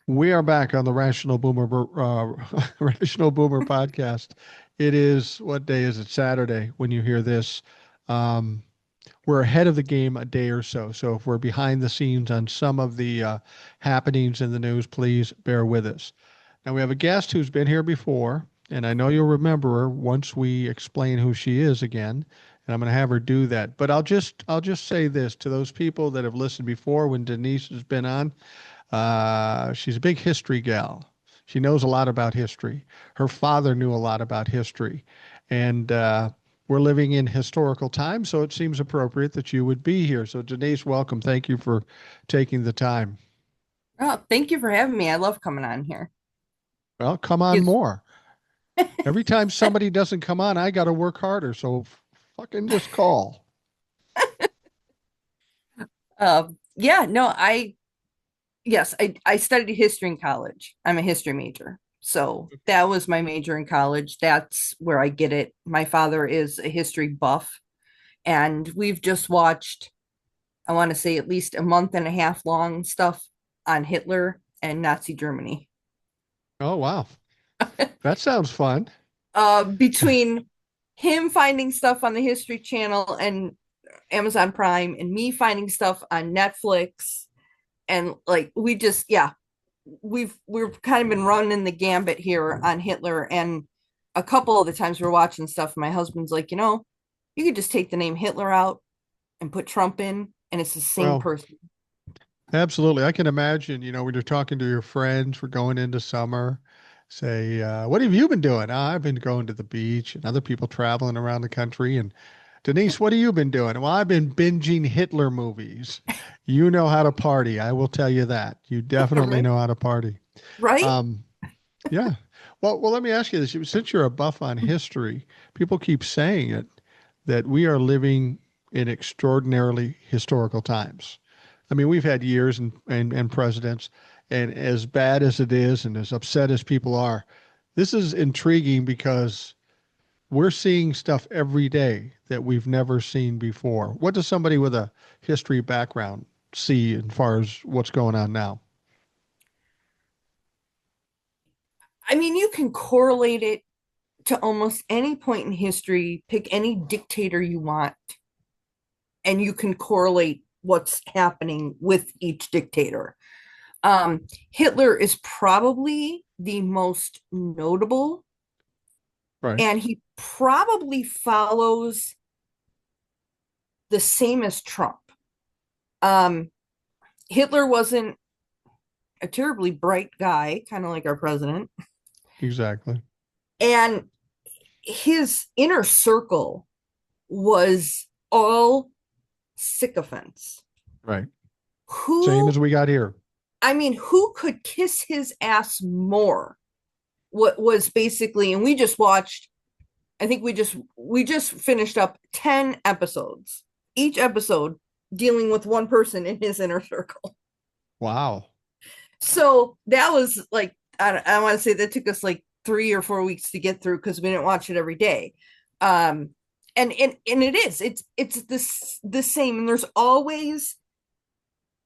We are back on the Rational Boomer podcast. It is, what day is it? Saturday when you hear this. Um, we're ahead of the game a day or so. So if we're behind the scenes on some of the happenings in the news, please bear with us. Now we have a guest who's been here before, and I know you'll remember her once we explain who she is again. And I'm going to have her do that. But I'll just say this to those people that have listened before when Denise has been on. She's a big history gal. She knows a lot about history. Her father knew a lot about history. And we're living in historical times, so it seems appropriate that you would be here. So, Denise, welcome. Thank you for taking the time. Oh, thank you for having me. I love coming on here. Well, come on Yes. more. Every time somebody doesn't come on, I got to work harder. So, fucking just call. Yeah, no, I studied history in college. I'm a history major. So that was my major in college. That's where I get it. My father is a history buff, and we've just watched, I want to say, at least a month and a half long stuff on Hitler and Nazi Germany. Oh, wow. That sounds fun. Between him finding stuff on the History Channel and Amazon Prime and me finding stuff on Netflix, and like we just, yeah, we've kind of been running the gambit here on Hitler. And a couple of the times we're watching stuff, my husband's like, you could just take the name Hitler out and put Trump in and it's the same Well, person. absolutely. I can imagine, when you're talking to your friends, we're going into summer, say, what have you been doing? I've been going to the beach and other people traveling around the country. And Denise, what have you been doing? Well, I've been binging Hitler movies. You know how to party. I will tell you that. You definitely Right, know how to party. right. Um, yeah. Well, let me ask you this. Since you're a buff on history, people keep saying it that we are living in extraordinarily historical times. I mean, we've had years and presidents, and as bad as it is, and as upset as people are, this is intriguing because we're seeing stuff every day that we've never seen before. What does somebody with a history background see as far as what's going on now? I mean, you can correlate it to almost any point in history, pick any dictator you want, and you can correlate what's happening with each dictator. Hitler is probably the most notable, Right. and he probably follows the same as Trump. Um, Hitler wasn't a terribly bright guy, kind of like our president, Exactly. and his inner circle was all sycophants. Right. Same Who, as we got here. I mean, who could kiss his ass more? What was basically, and we just watched, I think we just finished up 10 episodes, each episode dealing with one person in his inner circle. Wow. So that was like, I want to say that took us like 3 or 4 weeks to get through because we didn't watch it every day. Um, and it's this the same, and there's always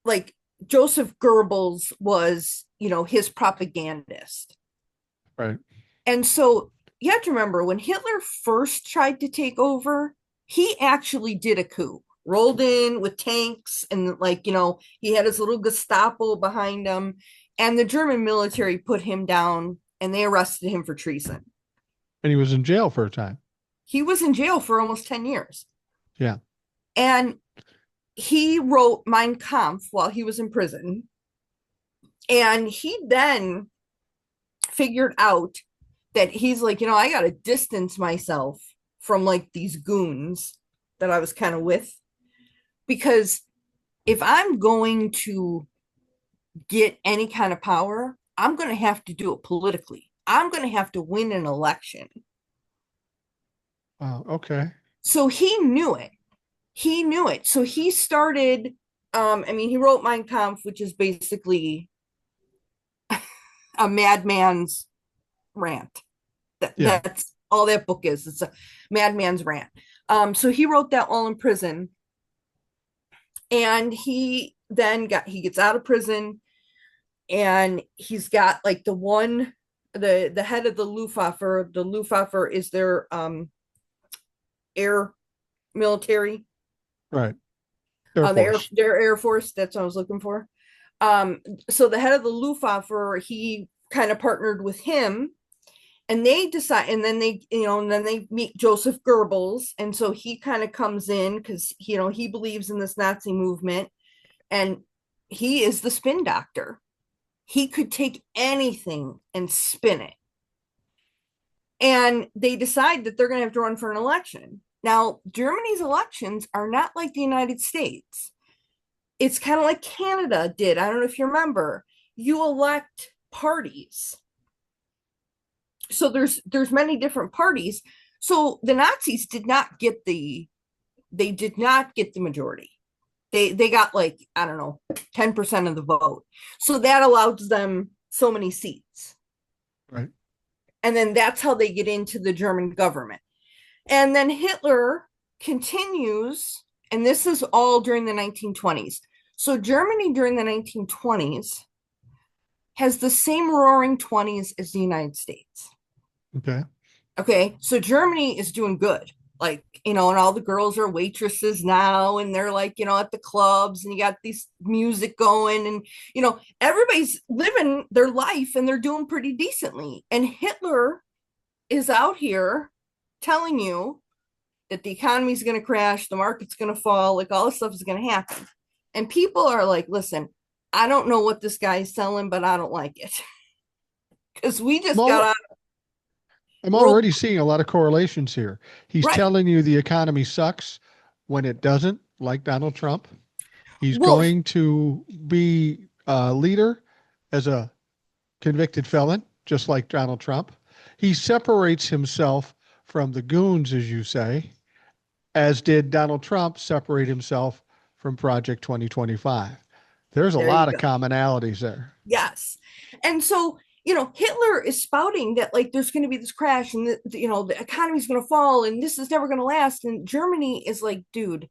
like Joseph Goebbels was, his propagandist. Right. And so you have to remember when Hitler first tried to take over, he actually did a coup, rolled in with tanks, and like, he had his little Gestapo behind him, and the German military put him down and they arrested him for treason. And he was in jail for a time. He was in jail for almost 10 years. Yeah. And he wrote Mein Kampf while he was in prison. And he then figured out that he's like, I got to distance myself from like these goons that I was kind of with, because if I'm going to get any kind of power, I'm going to have to do it politically. I'm going to have to win an election. Wow. Okay. So he knew it. He knew it. So he started, I mean, he wrote Mein Kampf, which is basically a madman's rant. Yeah. That's all that book is. It's a madman's rant. So he wrote that while in prison, and he gets out of prison, and he's got like the head of the Luftwaffe. The Luftwaffe is their air military, Right. Air Force. their air force. That's what I was looking for. Um, so the head of the Luftwaffe, he kind of partnered with him, and they decide, and then they meet Joseph Goebbels, and so he kind of comes in because he believes in this Nazi movement, and he is the spin doctor. He could take anything and spin it. And they decide that they're going to have to run for an election. Now, Germany's elections are not like the United States. It's kind of like Canada did. I don't know if you remember. You elect parties. So there's many different parties. So the Nazis did not get the majority. They got like, I don't know, 10% of the vote. So that allows them so many seats. Right. And then that's how they get into the German government. And then Hitler continues, and this is all during the 1920s. So Germany during the 1920s has the same roaring 20s as the United States. Okay. Okay, so Germany is doing good. Like, and all the girls are waitresses now, and they're like, at the clubs, and you got these music going, and, everybody's living their life and they're doing pretty decently. And Hitler is out here telling you that the economy is going to crash, the market's going to fall, like all this stuff is going to happen. And people are like, listen, I don't know what this guy is selling, but I don't like it. Because we I'm, just got al- out of I'm world. already seeing a lot of correlations here. He's Right. telling you the economy sucks when it doesn't, like Donald Trump. He's Well, going to be a leader as a convicted felon, just like Donald Trump. He separates himself from the goons, as you say, as did Donald Trump separate himself from Project 2025. There's a there lot you of go. commonalities there. Yes. And so, Hitler is spouting that like there's going to be this crash, and the economy's going to fall, and this is never going to last. And Germany is like, dude,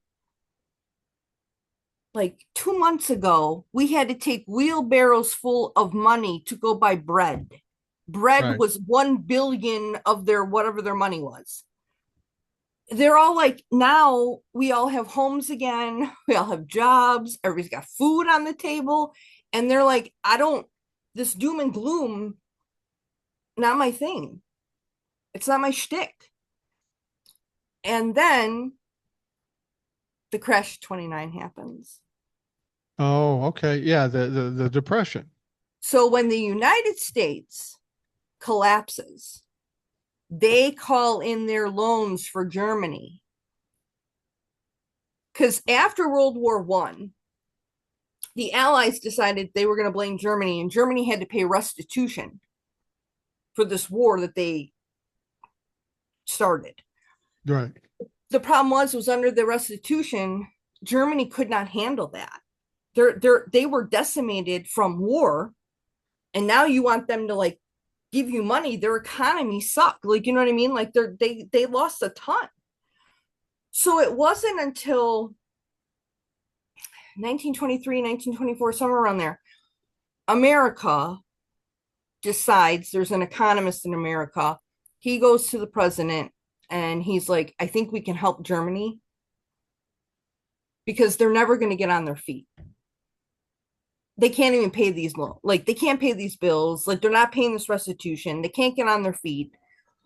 like 2 months ago, we had to take wheelbarrows full of money to go buy bread. Bread Right. was 1 billion of their whatever their money was. They're all like, now we all have homes again, we all have jobs, everybody's got food on the table, and they're like, I don't, this doom and gloom, not my thing. It's not my shtick. And then the crash 29 happens. Oh, okay. Yeah, the depression. So when the United States collapses, they call in their loans for Germany. Because after World War One, the Allies decided they were going to blame Germany, and Germany had to pay restitution for this war that they started. Right. The problem was under the restitution, Germany could not handle that. They were decimated from war, and now you want them to like give you money. Their economy sucked. Like, you know what I mean? Like they lost a ton. So it wasn't until 1923, 1924, somewhere around there, America decides, there's an economist in America. He goes to the president and he's like, I think we can help Germany because they're never going to get on their feet. They can't even pay these loans. Like, they can't pay these bills. Like, they're not paying this restitution. They can't get on their feet.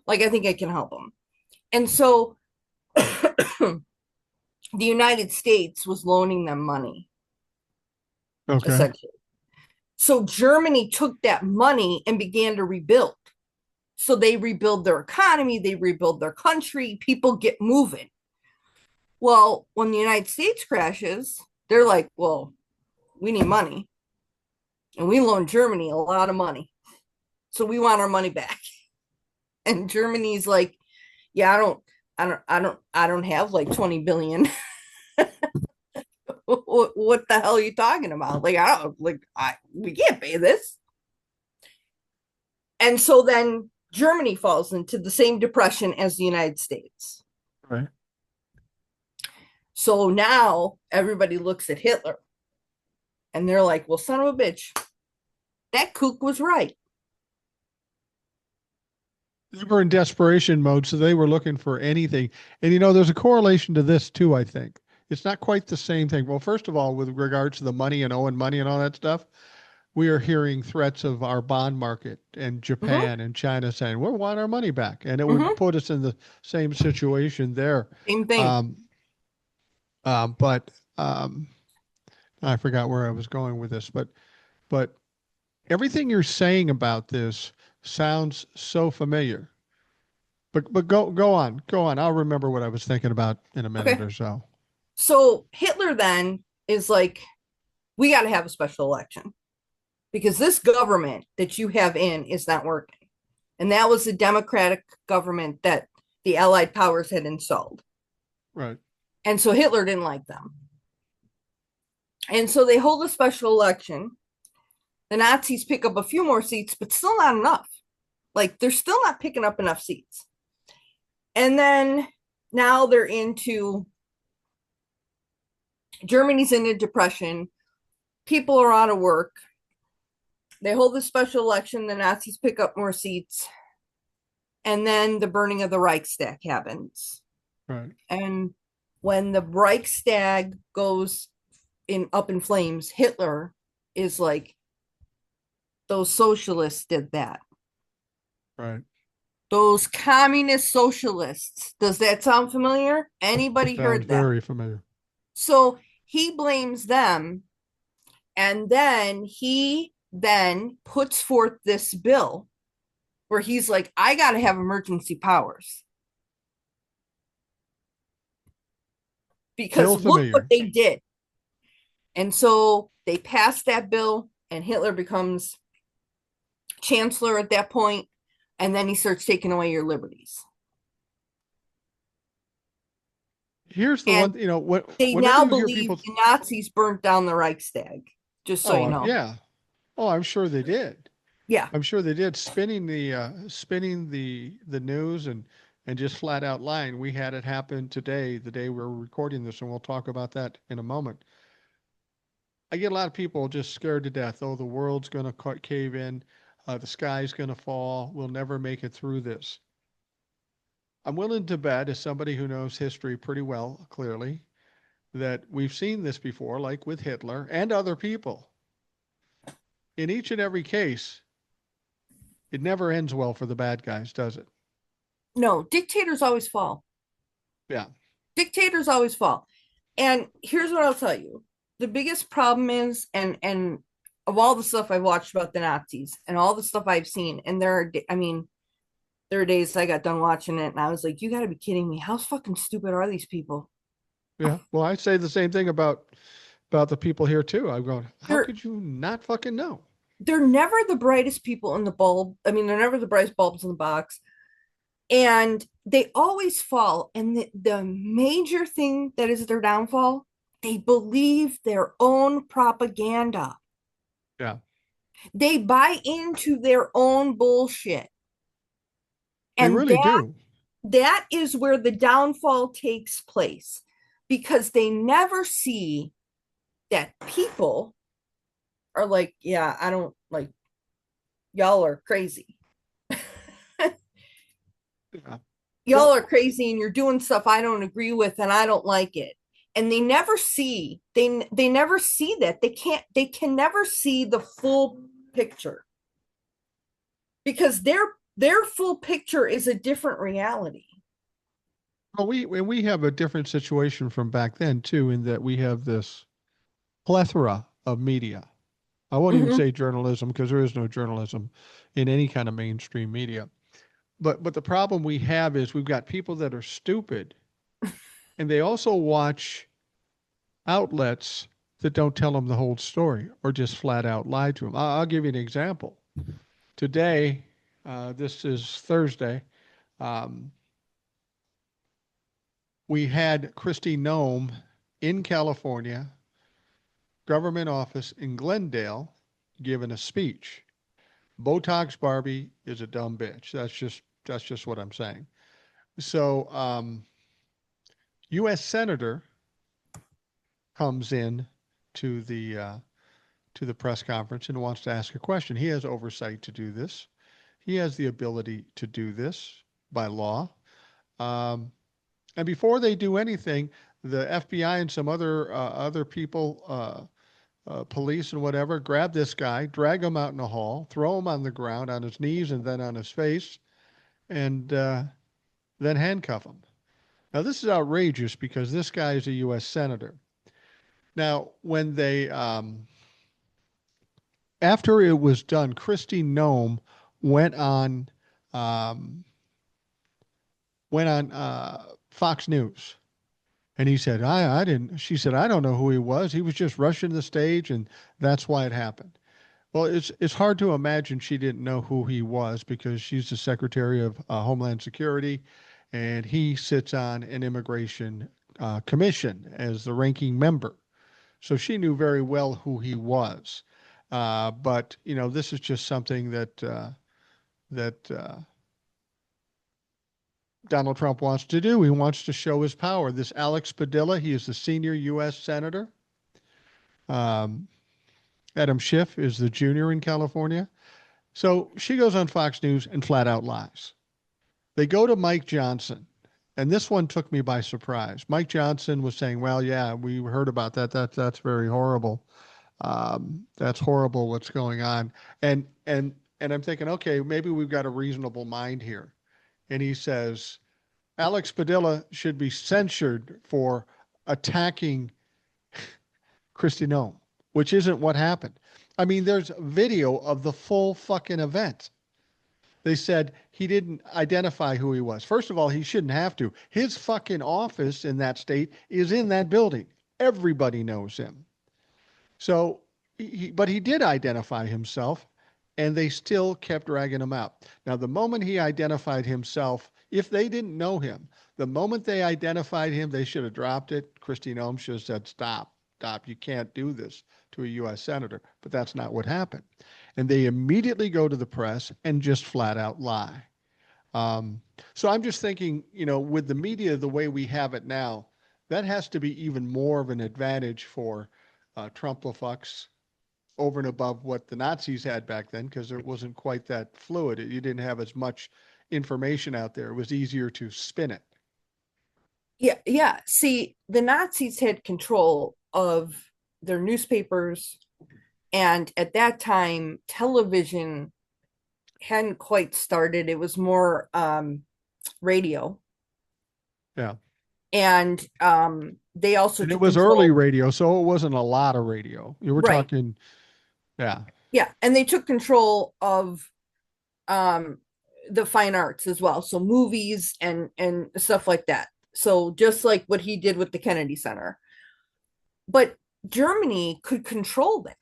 Like, I think I can help them. And so the United States was loaning them money, Okay. essentially. So Germany took that money and began to rebuild. So they rebuild their economy, they rebuild their country, people get moving. Well, when the United States crashes, they're like, well, we need money. And we loaned Germany a lot of money. So we want our money back. And Germany's like, yeah, I don't have like 20 billion. What the hell are you talking about? Like, we can't pay this. And so then Germany falls into the same depression as the United States. Right. So now everybody looks at Hitler and they're like, well, son of a bitch, That kook was right. They were in desperation mode, so they were looking for anything. And there's a correlation to this too, I think. It's not quite the same thing. Well, first of all, with regards to the money and owing money and all that stuff, we are hearing threats of our bond market and Mm-hmm. Japan and China saying, we want our money back. And it would Mm-hmm. put us in the same situation there. Same thing. Um, but I forgot where I was going with this, but everything you're saying about this sounds so familiar. But go on. I'll remember what I was thinking about in a minute Okay. or so. So Hitler then is like, we got to have a special election because this government that you have in is not working. And that was the democratic government that the Allied powers had installed. Right. And so Hitler didn't like them. And so they hold a special election. The Nazis pick up a few more seats, but still not enough. Like they're still not picking up enough seats. And then now they're into Germany's in a depression. People are out of work. They hold the special election. The Nazis pick up more seats. And then the burning of the Reichstag happens. Right. And when the Reichstag goes in up in flames, Hitler is like, those socialists did that. Right. Those communist socialists. Does that sound familiar? It Anybody sounds heard that? very familiar. So he blames them, and then he then puts forth this bill where he's like, I got to have emergency powers because Still look what familiar. they did. And so they passed that bill, and Hitler becomes chancellor at that point, and then he starts taking away your liberties. Here's the And one, they whenever now you hear believe people, the Nazis burnt down the Reichstag, just so you oh, know. yeah. Oh, I'm sure they did. Yeah. I'm sure they did, spinning the news and just flat out lying. We had it happen today, the day we're recording this, and we'll talk about that in a moment. I get a lot of people just scared to death. Oh, the world's going to cave in. The sky's going to fall. We'll never make it through this. I'm willing to bet, as somebody who knows history pretty well, clearly, that we've seen this before, like with Hitler and other people. In each and every case, it never ends well for the bad guys, does it? No, dictators always fall. Yeah. Dictators always fall. And here's what I'll tell you. The biggest problem is, and of all the stuff I've watched about the Nazis and all the stuff I've seen, and I mean, there are days I got done watching it and I was like, you got to be kidding me. How fucking stupid are these people? Yeah. Well, I say the same thing about the people here too. I'm going, how They're could you not fucking know? they're never the brightest people in the bulb. I mean, they're never the brightest bulbs in the box. And they always fall. And the major thing that is their downfall, they believe their own propaganda. Yeah. They buy into their own bullshit. They And really do. that is where the downfall takes place because they never see that people are like, yeah, I don't like, y'all are crazy. Yeah. Y'all Well, are crazy and you're doing stuff I don't agree with and I don't like it. And they never see that. They can never see the full picture because their full picture is a different reality. we have a different situation from back then too, in that we have this plethora of media. I won't even Mm-hmm. say journalism because there is no journalism in any kind of mainstream media. But the problem we have is we've got people that are stupid, and they also watch outlets that don't tell them the whole story or just flat out lie to them. I'll give you an example. Today, this is Thursday. Um, we had Christy Nome in California, government office in Glendale, giving a speech. Botox Barbie is a dumb bitch. That's just what I'm saying. So, U.S. Senator comes in to the to the press conference and wants to ask a question. He has oversight to do this. He has the ability to do this by law. Um, and before they do anything, the FBI and some other people, police and whatever, grab this guy, drag him out in the hall, throw him on the ground on his knees and then on his face, and then handcuff him. Now, this is outrageous because this guy is a U.S. senator. Now, when they, after it was done, Kristi Noem went on, um, went on Fox News, and he said, I didn't. She said, I don't know who he was. He was just rushing the stage, and that's why it happened. Well, it's hard to imagine she didn't know who he was because she's the Secretary of Homeland Security, and he sits on an immigration commission as the ranking member. So she knew very well who he was. But you know, this is just something that Donald Trump wants to do. He wants to show his power. This Alex Padilla, he is the senior U.S. senator. Um, Adam Schiff is the junior in California. So she goes on Fox News and flat out lies. They go to Mike Johnson, and this one took me by surprise. Mike Johnson was saying, "Well, yeah, we heard about that. That's very horrible. That's horrible. What's going on?" And I'm thinking, okay, maybe we've got a reasonable mind here. And he says Alex Padilla should be censured for attacking Kristi Noem, which isn't what happened. I mean, there's video of the full fucking event. They said he didn't identify who he was. First of all, he shouldn't have to. His fucking office in that state is in that building. Everybody knows him. So, but he did identify himself, and they still kept dragging him out. Now, the moment he identified himself, if they didn't know him, the moment they identified him, they should have dropped it. Kristi Noem should have said, "Stop, stop, you can't do this to a U.S. senator." But that's not what happened. And they immediately go to the press and just flat out lie. Um, so I'm just thinking, you know, with the media the way we have it now, that has to be even more of an advantage for Trump-fucks over and above what the Nazis had back then, because it wasn't quite that fluid. You didn't have as much information out there. It was easier to spin it. Yeah, yeah. See, the Nazis had control of their newspapers, and at that time, television hadn't quite started. It was more radio, Yeah. and they also And it took was early control. radio, so it wasn't a lot of radio. You were Right. talking, yeah, Yeah, and they took control of um the fine arts as well, so movies and stuff like that. So just like what he did with the Kennedy Center, but Germany could control that.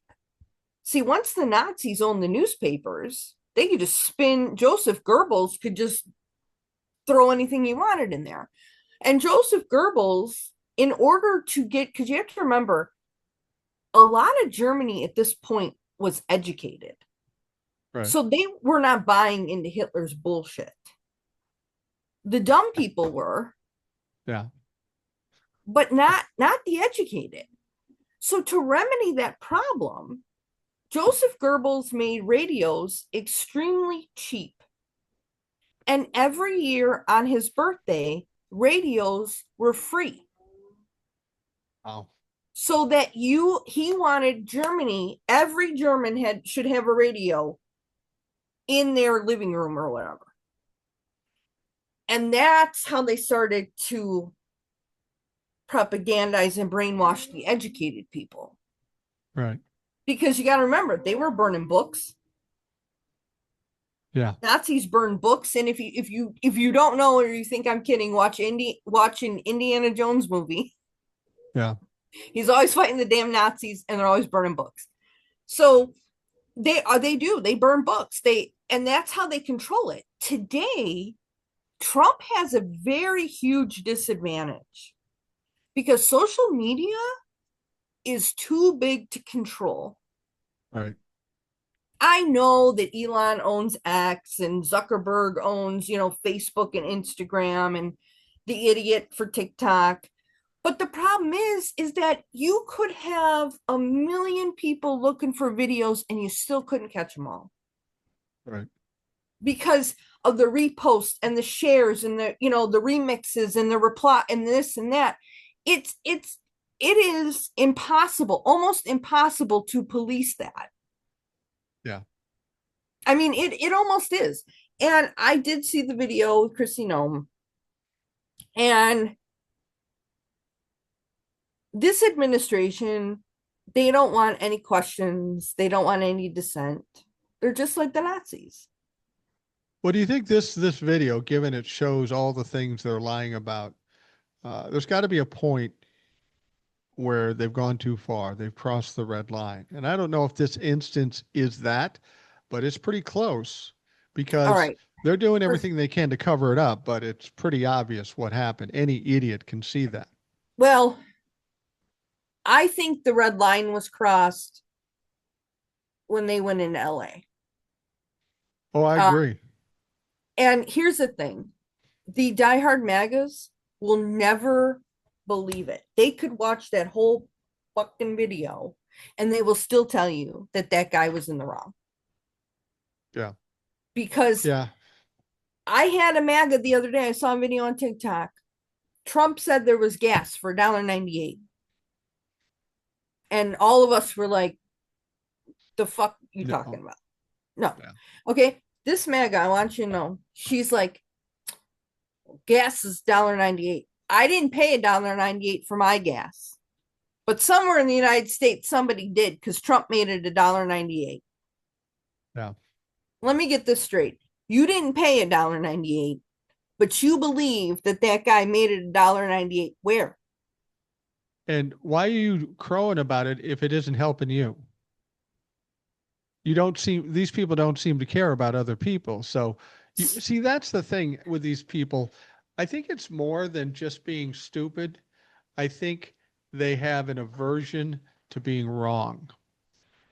See, once the Nazis owned the newspapers, they could just spin. Joseph Goebbels could just throw anything he wanted in there. And Joseph Goebbels, in order to get, because you have to remember, a lot of Germany at this point was educated. right. So they were not buying into Hitler's bullshit. The dumb people were, Yeah. but not the educated. So to remedy that problem, Joseph Goebbels made radios extremely cheap. And every year on his birthday, radios were free. Wow. So that he wanted Germany, every German should have a radio in their living room or whatever. And that's how they started to propagandize and brainwash the educated people. Right. Because you got to remember, they were burning books. Yeah. Nazis burned books, and if you don't know or you think I'm kidding, watch an Indiana Jones movie. Yeah. He's always fighting the damn Nazis, and they're always burning books. So they burn books. And that's how they control it. Today, Trump has a very huge disadvantage because social media is too big to control. Right. I know that Elon owns X and Zuckerberg owns, Facebook and Instagram and the idiot for TikTok. But the problem is that you could have a million people looking for videos and you still couldn't catch them all Right. because of the reposts and the shares and the remixes and the reply and this and that. It is impossible, almost impossible to police that. Yeah. I mean, it almost is. And I did see the video with Chrissy Nome, and this administration, they don't want any questions. They don't want any dissent. They're just like the Nazis. What do you think this video, given it shows all the things they're lying about, there's got to be a point where they've gone too far. They've crossed the red line. And I don't know if this instance is that, but it's pretty close All because right. they're doing First, everything they can to cover it up, but it's pretty obvious what happened. Any idiot can see that. well, I think the red line was crossed when they went in LA. Oh, I Uh, agree. and here's the thing, the diehard MAGAs will never believe it. They could watch that whole fucking video and they will still tell you that that guy was in the wrong. Yeah. Because Yeah. I had a MAGA the other day. I saw a video on TikTok. Trump said there was gas for $1.98. And all of us were like, the fuck you talking No. about? No. Yeah. Okay. This MAGA, I want you to know, she's like, gas is $1.98. I didn't pay $1.98 for my gas. But somewhere in the United States, somebody did because Trump made it $1.98. Yeah. Let me get this straight. You didn't pay $1.98, but you believe that that guy made it $1.98. Where? And why are you crowing about it if it isn't helping you? You don't seem, these people don't seem to care about other people. So you see, that's the thing with these people. I think it's more than just being stupid. I think they have an aversion to being wrong.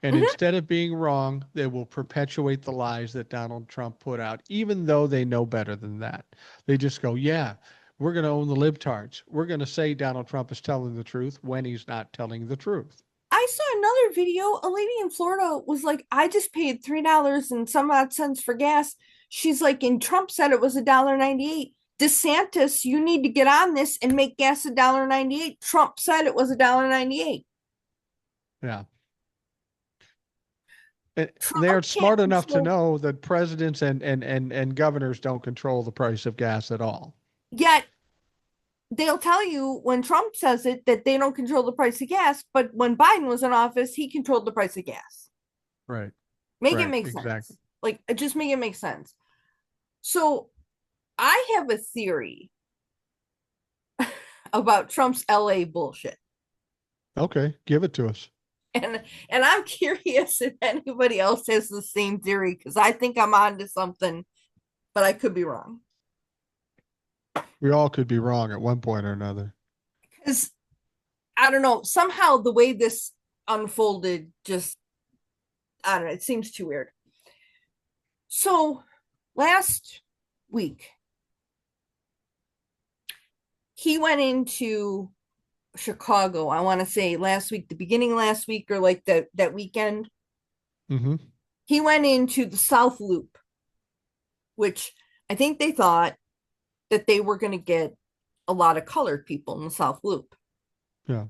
And Mm-hmm. instead of being wrong, they will perpetuate the lies that Donald Trump put out, even though they know better than that. They just go, yeah, we're going to own the libtards. We're going to say Donald Trump is telling the truth when he's not telling the truth. I saw another video. A lady in Florida was like, I just paid $3 and some odd cents for gas. She's like, and Trump said it was $1.98. DeSantis, you need to get on this and make gas $1.98. Trump said it was $1.98. Yeah. And they're Trump can't smart enough to control. know that presidents and governors don't control the price of gas at all. Yet they'll tell you when Trump says it that they don't control the price of gas, but when Biden was in office, he controlled the price of gas. Right. Make it Right. make Exactly. sense. Like, just make it make sense. So I have a theory about Trump's LA bullshit. Okay. Give it to us. And I'm curious if anybody else has the same theory because I think I'm onto something, but I could be wrong. We all could be wrong at one point or another. Because I don't know, somehow the way this unfolded just, I don't know, it seems too weird. So last week, he went into Chicago. I want to say last week, the beginning of last week, or like that weekend. Mm-hmm. He went into the South Loop, which I think they thought that they were going to get a lot of colored people in the South Loop. Yeah.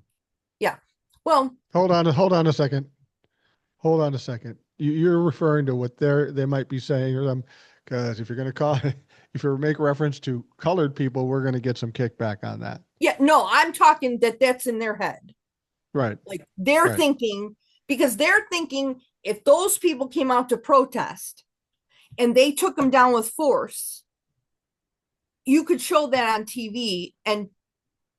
Yeah. Well, Hold on a second. Hold on a second. You're referring to what they might be saying or them, because if you're going to call, if you make reference to colored people, we're going to get some kickback on that. yeah, no, I'm talking that's in their head. Right. Like they're Right. thinking, because they're thinking if those people came out to protest and they took them down with force, you could show that on TV and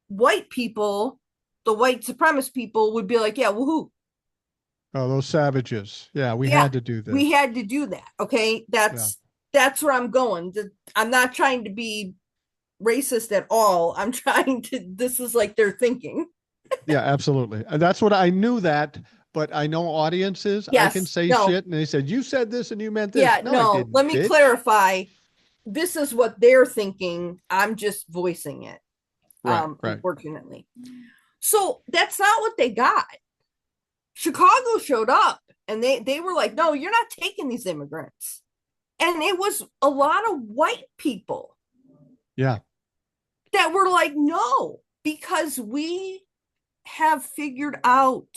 white people, the white supremacist people would be like, yeah, woohoo. Oh, those savages. Yeah, we Yeah, had to do we this. had to do that. Okay. Yeah. That's where I'm going. I'm not trying to be racist at all. I'm trying to, this is like their thinking. Yeah, absolutely. And that's what I knew that, but I know audiences, I can Yes. say No. shit and they said, you said this and you meant this. Yeah. No, I No. Let didn't, me bitch. clarify. This is what they're thinking. I'm just voicing it. Right, right. unfortunately. So that's not what they got. Chicago showed up and they were like, no, you're not taking these immigrants. And it was a lot of white people Yeah, that were like, no, because we have figured out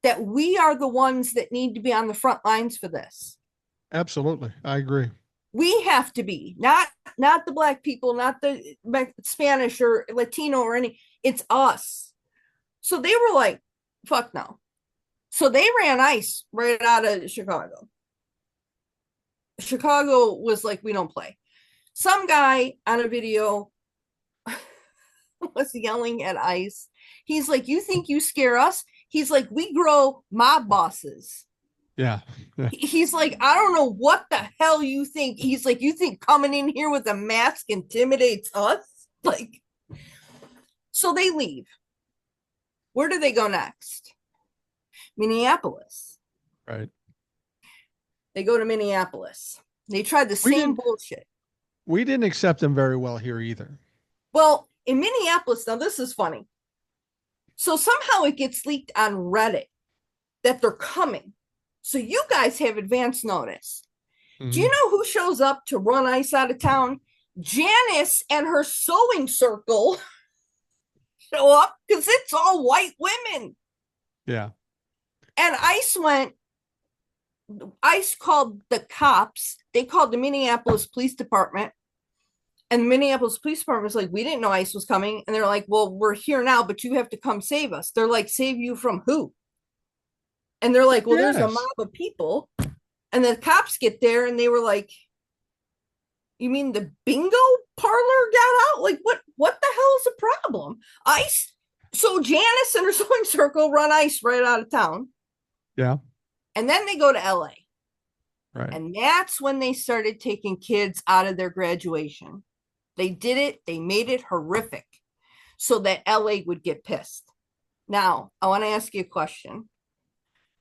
that we are the ones that need to be on the front lines for this. absolutely. I agree. We have to be, not the black people, not the Spanish or Latino or any, it's us. So they were like, fuck no. So they ran ICE right out of Chicago. Chicago was like, we don't play. Some guy on a video was yelling at ICE. He's like, you think you scare us? He's like, we grow mob bosses. Yeah. Yeah. He's like, I don't know what the hell you think. He's like, you think coming in here with a mask intimidates us? Like, so they leave. Where do they go next? Minneapolis. Right. They go to Minneapolis. They tried the We same didn't bullshit. we didn't accept them very well here either. Well, in Minneapolis, now this is funny. So somehow it gets leaked on Reddit that they're coming. So you guys have advance notice. Do you Mhm. know who shows up to run ICE out of town? Janice and her sewing circle show up because it's all white women. Yeah. And ICE called the cops. They called the Minneapolis Police Department. And the Minneapolis Police Department was like, we didn't know ICE was coming. And they're like, well, we're here now, but you have to come save us. They're like, save you from who? And they're like, well, there's a Yes. mob of people. And the cops get there and they were like, you mean the bingo parlor got out? Like, what the hell is the problem? ICE. So Janice and her sewing circle run ICE right out of town. Yeah. And then they go to LA. Right. And that's when they started taking kids out of their graduation. They did it, they made it horrific so that LA would get pissed. Now, I want to ask you a question.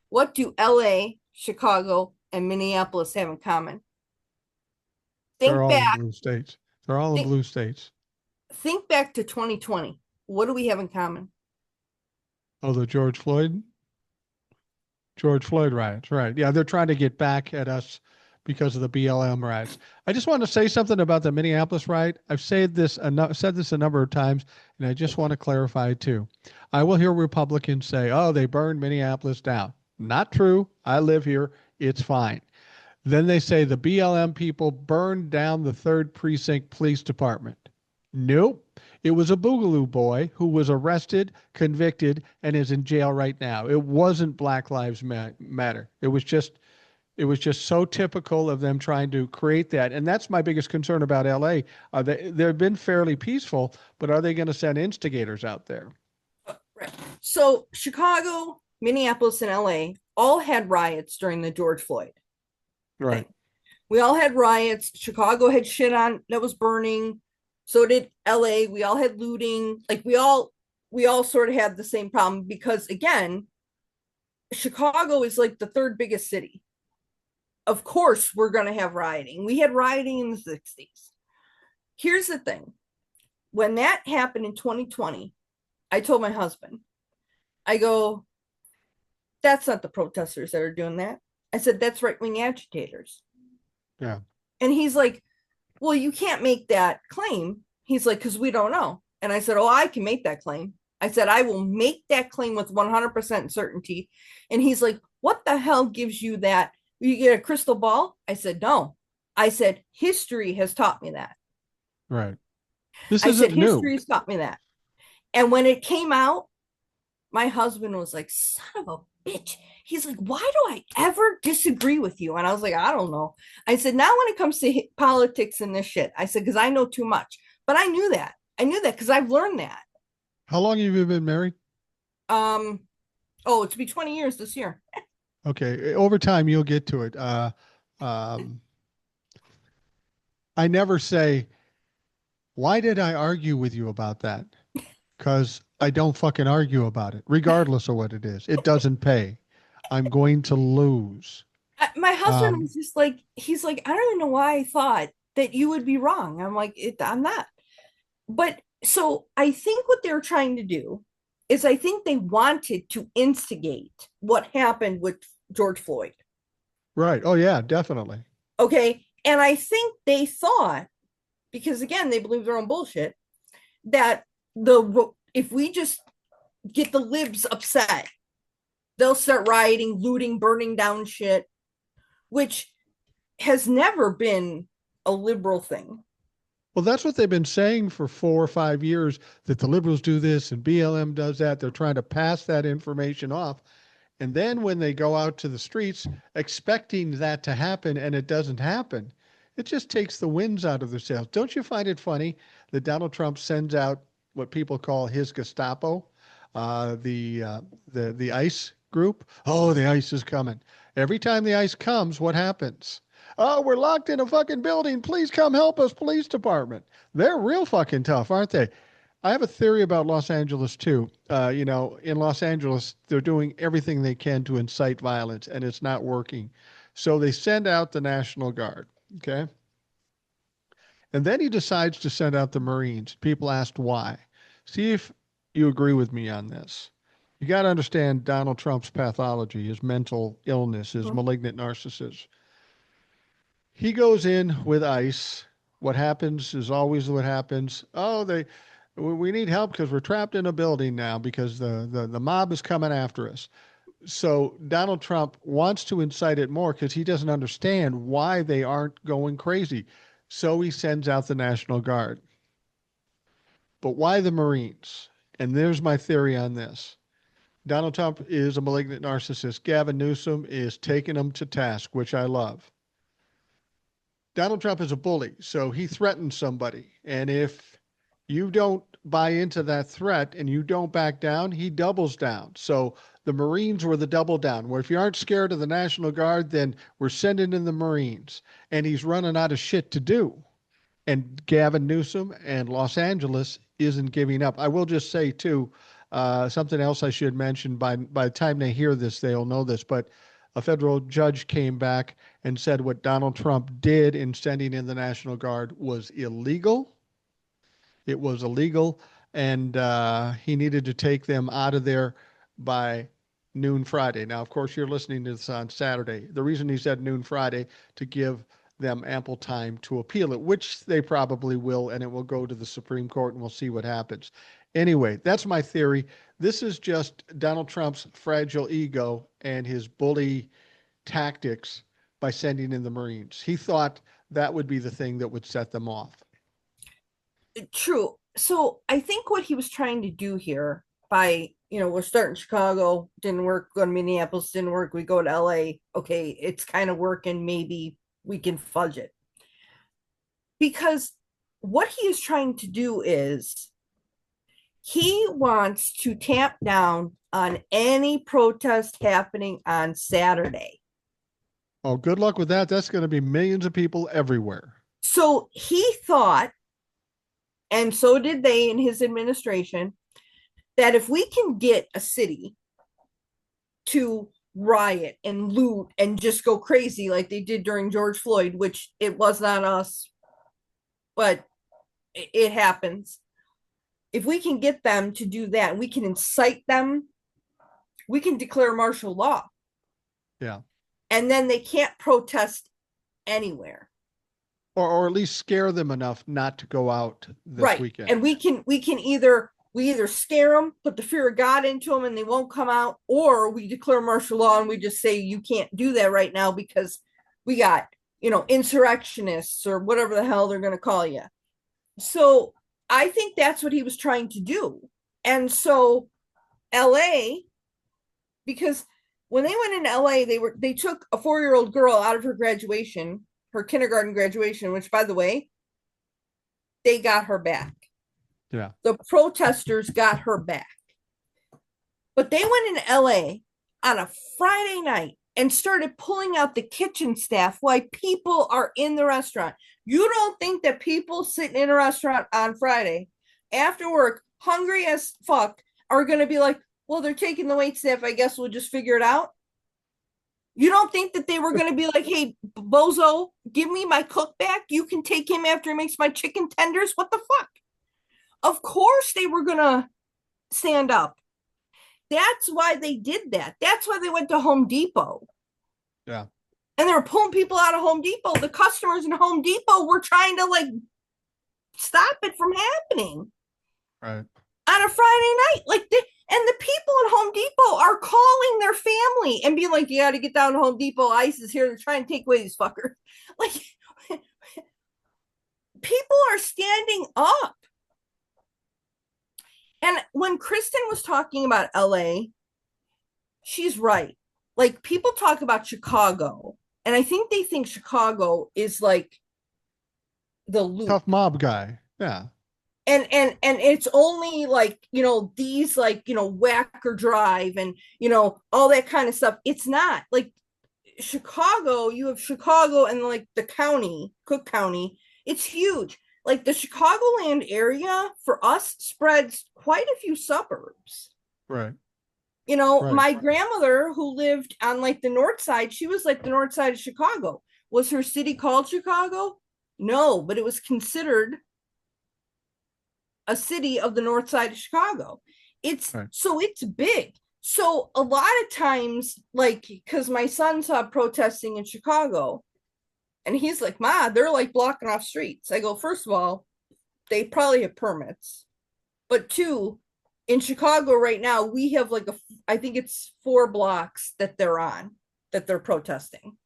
What do LA, Chicago, and Minneapolis have in common? They're Think all in back, blue states. They're all in think, blue states. think back to 2020. What do we have in common? Oh, the George Floyd riots. Right. Yeah, they're trying to get back at us because of the BLM riots. I just want to say something about the Minneapolis riot. I've said this a number of times, and I just want to clarify too. I will hear Republicans say, "Oh, they burned Minneapolis down." Not true. I live here. It's fine. Then they say the BLM people burned down the 3rd Precinct Police Department. Nope. It was a Boogaloo boy who was arrested, convicted, and is in jail right now. It wasn't Black Lives Matter. It was just so typical of them trying to create that. And that's my biggest concern about LA. They've been fairly peaceful, but are they going to send instigators out there? Right. So Chicago, Minneapolis, and LA all had riots during the George Floyd Right. thing. We all had riots. Chicago had shit on that was burning. So did LA. We all had looting. Like we all sort of had the same problem because again, Chicago is like the third biggest city. Of course, we're going to have rioting. We had rioting in the 60s. Here's the thing. When that happened in 2020, I told my husband, I go, that's not the protesters that are doing that. I said, that's right wing agitators. Yeah. And he's like, well, you can't make that claim. He's like, because we don't know. And I said, oh, I can make that claim. I said, I will make that claim with 100% certainty. And he's like, what the hell gives you that? You get a crystal ball? I said, no. I said, history has taught me that. Right. This I said, isn't new. history has taught me that. And when it came out, my husband was like, son of a bitch. He's like, why do I ever disagree with you? And I was like, I don't know. I said, now when it comes to politics and this shit, I said, because I know too much. But I knew that. I knew that because I've learned that. How long have you been married? Um, oh, it's be 20 years this year. Okay. Over time, you'll get to it. Um, I never say, why did I argue with you about that? Because I don't fucking argue about it, regardless of what it is. It doesn't pay. I'm going to lose. My husband Um, was just like, he's like, I don't even know why I thought that you would be wrong. I'm like, I'm not. But So I think what they're trying to do is I think they wanted to instigate what happened with George Floyd. Right. Oh yeah, definitely. Okay. And I think they thought, because again, they believe their own bullshit, that if we just get the libs upset, they'll start rioting, looting, burning down shit, which has never been a liberal thing. Well, that's what they've been saying for 4 or 5 years, that the liberals do this and BLM does that. They're trying to pass that information off. And then when they go out to the streets expecting that to happen and it doesn't happen, it just takes the winds out of their sails. Don't you find it funny that Donald Trump sends out what people call his Gestapo, uh, the uh, the ICE group? Oh, the ICE is coming. Every time the ICE comes, what happens? Oh, we're locked in a fucking building. Please come help us, police department. They're real fucking tough, aren't they? I have a theory about Los Angeles too. In Los Angeles, they're doing everything they can to incite violence, and it's not working. So they send out the National Guard. Okay. And then he decides to send out the Marines. People asked why. See if you agree with me on this. You got to understand Donald Trump's pathology, his mental illness, his malignant narcissism. He goes in with ICE. What happens is always what happens. Oh, we need help because we're trapped in a building now because the mob is coming after us. So Donald Trump wants to incite it more because he doesn't understand why they aren't going crazy. So he sends out the National Guard. But why the Marines? And there's my theory on this. Donald Trump is a malignant narcissist. Gavin Newsom is taking him to task, which I love. Donald Trump is a bully, so he threatens somebody. And if you don't buy into that threat and you don't back down, he doubles down. So the Marines were the double down, where if you aren't scared of the National Guard, then we're sending in the Marines. And he's running out of shit to do. And Gavin Newsom and Los Angeles isn't giving up. I will just say, too, something else I should mention. By the time they hear this, they'll know this. But a federal judge came back and said what Donald Trump did in sending in the National Guard was illegal. It was illegal, and he needed to take them out of there by noon Friday. Now, of course, you're listening to this on Saturday. The reason he said noon Friday to give them ample time to appeal it, which they probably will, and it will go to the Supreme Court, and we'll see what happens. Anyway, that's my theory. This is just Donald Trump's fragile ego and his bully tactics by sending in the Marines. He thought that would be the thing that would set them off. True. So I think what he was trying to do here by, we're starting Chicago, didn't work, go to Minneapolis, didn't work, we go to LA. Okay, it's kind of working. Maybe we can fudge it. Because what he is trying to do is he wants to tamp down on any protest happening on Saturday. Oh, good luck with that. That's going to be millions of people everywhere. So he thought, and so did they in his administration, that if we can get a city to riot and loot and just go crazy like they did during George Floyd, which it was not us, but it happens. If we can get them to do that, we can incite them, we can declare martial law. Yeah. And then they can't protest anywhere. Or at least scare them enough not to go out this Right. weekend. And we either scare them, put the fear of God into them and they won't come out, or we declare martial law and we just say you can't do that right now because we got, insurrectionists or whatever the hell they're going to call you. So I think that's what he was trying to do. And so LA, because when they went in LA, they took a 4-year-old girl out of her graduation, her kindergarten graduation, which by the way, they got her back. Yeah. The protesters got her back. But they went in LA on a Friday night and started pulling out the kitchen staff while people are in the restaurant. You don't think that people sitting in a restaurant on Friday after work, hungry as fuck, are going to be like, well, they're taking the wait staff. I guess we'll just figure it out. You don't think that they were going to be like, hey, bozo, give me my cook back. You can take him after he makes my chicken tenders. What the fuck? Of course they were going to stand up. That's why they did that. That's why they went to Home Depot. Yeah. And they were pulling people out of Home Depot. The customers in Home Depot were trying to like stop it from happening Right. on a Friday night. And the people at Home Depot are calling their family and being like, "You got to get down to Home Depot. ICE is here. They're trying to take away these fuckers." Like, people are standing up. And when Kristen was talking about LA, she's right. Like, people talk about Chicago, and I think they think Chicago is like the Tough loop. mob guy. Yeah. And it's only like, these, like, Whacker Drive and all that kind of stuff. It's not like Chicago. You have Chicago and like the county, Cook County. It's huge. Like, the Chicagoland area for us spreads quite a few suburbs. Right. Right. My grandmother, who lived on like the north side, she was like the north side of Chicago. Was her city called Chicago? No, but it was considered a city of the north side of Chicago. It's Right. so it's big. So a lot of times, like, because my son saw protesting in Chicago, and he's like, "Ma, they're like blocking off streets." I go, "First of all, they probably have permits, but two, in Chicago right now, we have like I think it's 4 blocks that they're on, that they're protesting,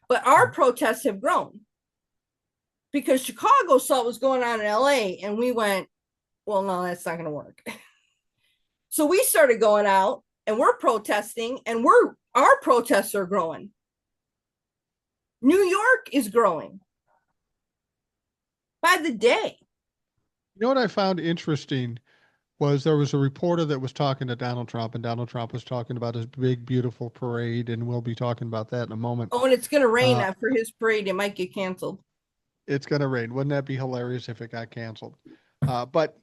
but our Right. protests have grown because Chicago saw what was going on in LA, and we went, well, no, that's not going to work." So we started going out and we're protesting, and our protests are growing. New York is growing by the day. You know what I found interesting was there was a reporter that was talking to Donald Trump, and Donald Trump was talking about his big, beautiful parade, and we'll be talking about that in a moment. Oh, and it's going to rain Uh, after his parade. It might get canceled. it's going to rain. Wouldn't that be hilarious if it got canceled? But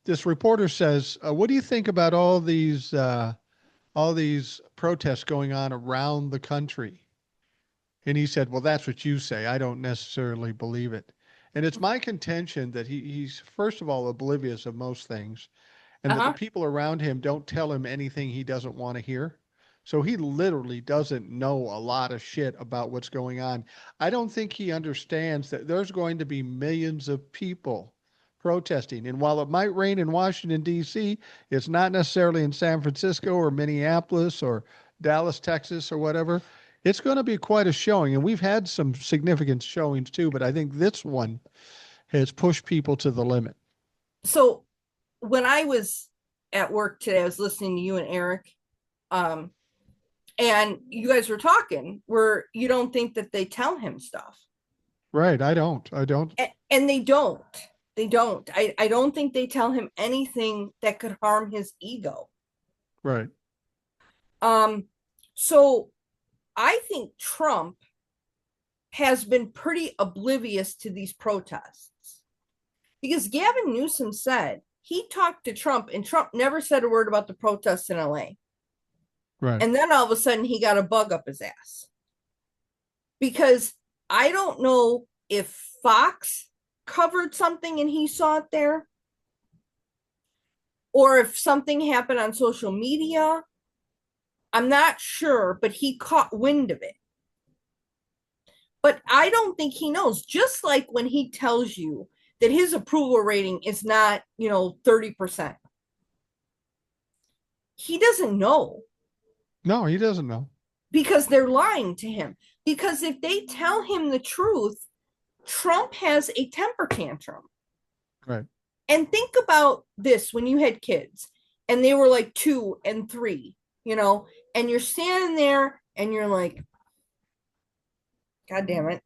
this reporter says, "What do you think about all these protests going on around the country?" And he said, "Well, that's what you say. I don't necessarily believe it." And it's my contention that he's first of all oblivious of most things, and that the Uh-huh. people around him don't tell him anything he doesn't want to hear. So he literally doesn't know a lot of shit about what's going on. I don't think he understands that there's going to be millions of people protesting. And while it might rain in Washington, D.C., it's not necessarily in San Francisco or Minneapolis or Dallas, Texas, or whatever. It's going to be quite a showing. And we've had some significant showings too, but I think this one has pushed people to the limit. So when I was at work today, I was listening to you and Eric, um, and you guys were talking where you don't think that they tell him stuff. Right. I don't. I don't. And they don't. They don't. I don't think they tell him anything that could harm his ego. Right. Um, so I think Trump has been pretty oblivious to these protests because Gavin Newsom said he talked to Trump, and Trump never said a word about the protests in LA. Right. And then all of a sudden he got a bug up his ass because I don't know if Fox covered something and he saw it there, or if something happened on social media. I'm not sure, but he caught wind of it. But I don't think he knows. Just like when he tells you that his approval rating is not, 30%. He doesn't know No, he doesn't know. because they're lying to him. Because if they tell him the truth, Trump has a temper tantrum. Right. And think about this when you had kids and they were like 2 and 3, and you're standing there and you're like, God damn it.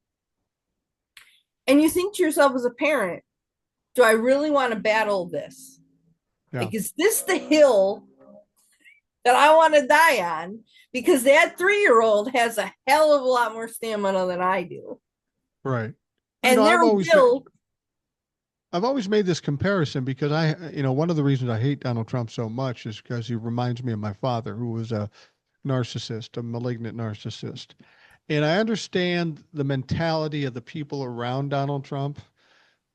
And you think to yourself as a parent, do I really want to battle this? Yeah. Like, is this the hill that I want to die on? Because that 3-year-old has a hell of a lot more stamina than I do. Right. Well, And their will. I've always made this comparison because one of the reasons I hate Donald Trump so much is because he reminds me of my father, who was a narcissist, a malignant narcissist. And I understand the mentality of the people around Donald Trump,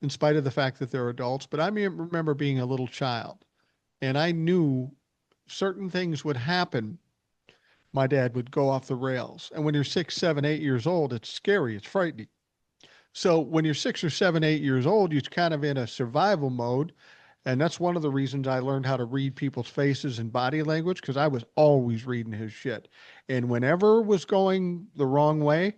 in spite of the fact that they're adults. But I remember being a little child, and I knew certain things would happen. My dad would go off the rails. And when you're 6, 7, 8 years old, it's scary, it's frightening. So when you're 6 or 7, 8 years old, you're kind of in a survival mode. And that's one of the reasons I learned how to read people's faces and body language, because I was always reading his shit. And whenever it was going the wrong way,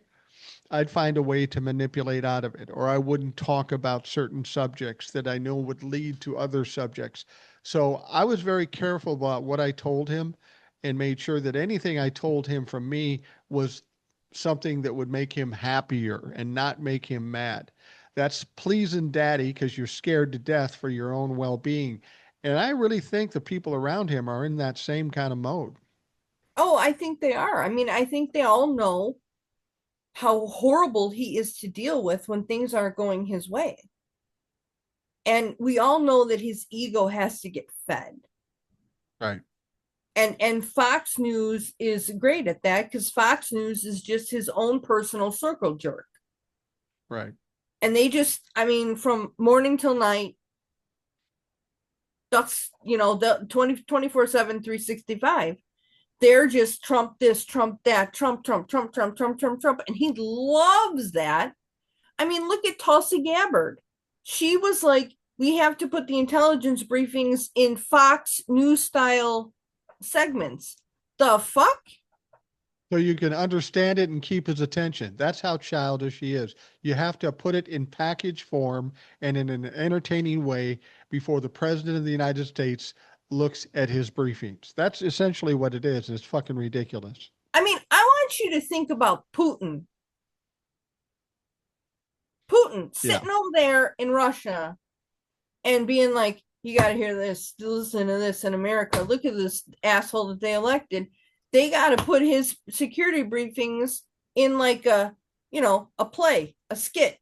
I'd find a way to manipulate out of it, or I wouldn't talk about certain subjects that I know would lead to other subjects. So I was very careful about what I told him and made sure that anything I told him from me was something that would make him happier and not make him mad. That's pleasing daddy because you're scared to death for your own well being. And I really think the people around him are in that same kind of mode. Oh, I think they are. I mean, I think they all know how horrible he is to deal with when things aren't going his way. And we all know that his ego has to get fed. Right, And Fox News is great at that because Fox News is just his own personal circle jerk. right. And they just, I mean, from morning till night, that's, the 24/7, 365. They're just Trump this, Trump that, Trump, Trump, Trump, Trump, Trump, Trump, Trump. And he loves that. I mean, look at Tulsi Gabbard. She was like, we have to put the intelligence briefings in Fox News style segments. The fuck? So you can understand it and keep his attention. That's how childish he is. You have to put it in package form and in an entertaining way before the president of the United States looks at his briefings. That's essentially what it is. It's fucking ridiculous. I mean, I want you to think about Putin. Putin Yeah. sitting over there in Russia and being like, you got to hear this, listen to this in America. Look at this asshole that they elected. They got to put his security briefings in like a play, a skit.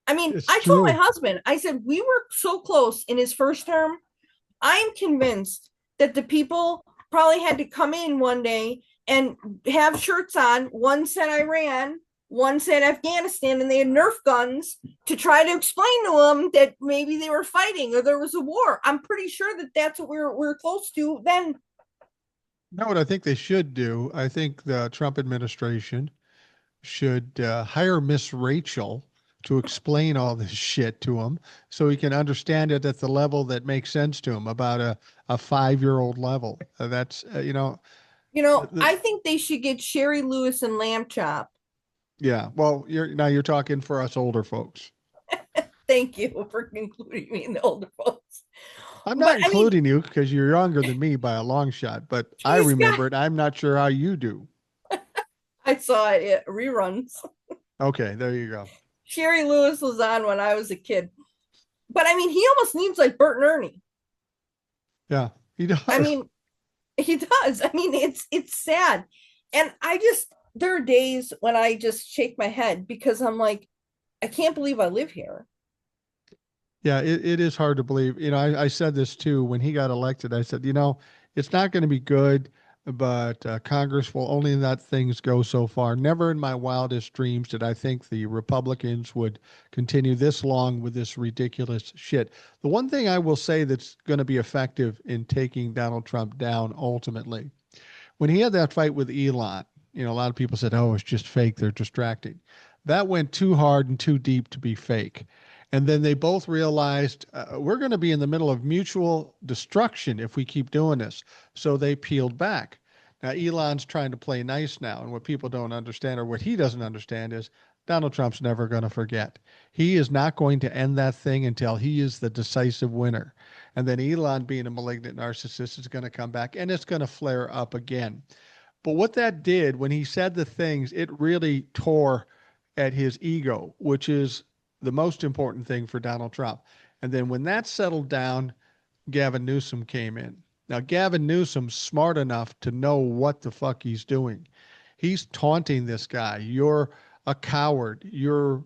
I mean, It's I told my true. husband, I said, we were so close in his first term. I'm convinced that the people probably had to come in one day and have shirts on. One said Iran, one said Afghanistan, and they had Nerf guns to try to explain to them that maybe they were fighting or there was a war. I'm pretty sure that that's what we're close to then. You know what I think they should do? I think the Trump administration should hire Miss Rachel to explain all this shit to him so he can understand it at the level that makes sense to him, about a 5 year old level. That's, I think they should get Sherry Lewis and Lamb Chop. yeah. Well, you're talking for us older folks. Thank you for including me in the older folks. I'm But not I mean, including you because you're younger than me by a long shot, but I geez, God, remember it. I'm not sure how you do. I saw it reruns. Okay, there you go. Sherry Lewis was on when I was a kid. But I mean, he almost needs like Bert and Ernie. Yeah, he I does. mean, he does. I mean, it's sad. And I just there are days when I just shake my head because I'm like, I can't believe I live here. Yeah, it is hard to believe. I said this too when he got elected. I said, it's not going to be good, but Congress will only let things go so far. Never in my wildest dreams did I think the Republicans would continue this long with this ridiculous shit. The one thing I will say that's going to be effective in taking Donald Trump down ultimately, when he had that fight with Elon, a lot of people said, oh, it's just fake. They're distracting. That went too hard and too deep to be fake. And then they both realized we're going to be in the middle of mutual destruction if we keep doing this. So they peeled back. Now, Elon's trying to play nice now. And what people don't understand, or what he doesn't understand, is Donald Trump's never going to forget. He is not going to end that thing until he is the decisive winner. And then Elon, being a malignant narcissist, is going to come back and it's going to flare up again. But what that did when he said the things, it really tore at his ego, which is the most important thing for Donald Trump. And then when that settled down, Gavin Newsom came in. Now, Gavin Newsom's smart enough to know what the fuck he's doing. He's taunting this guy. You're a coward. You're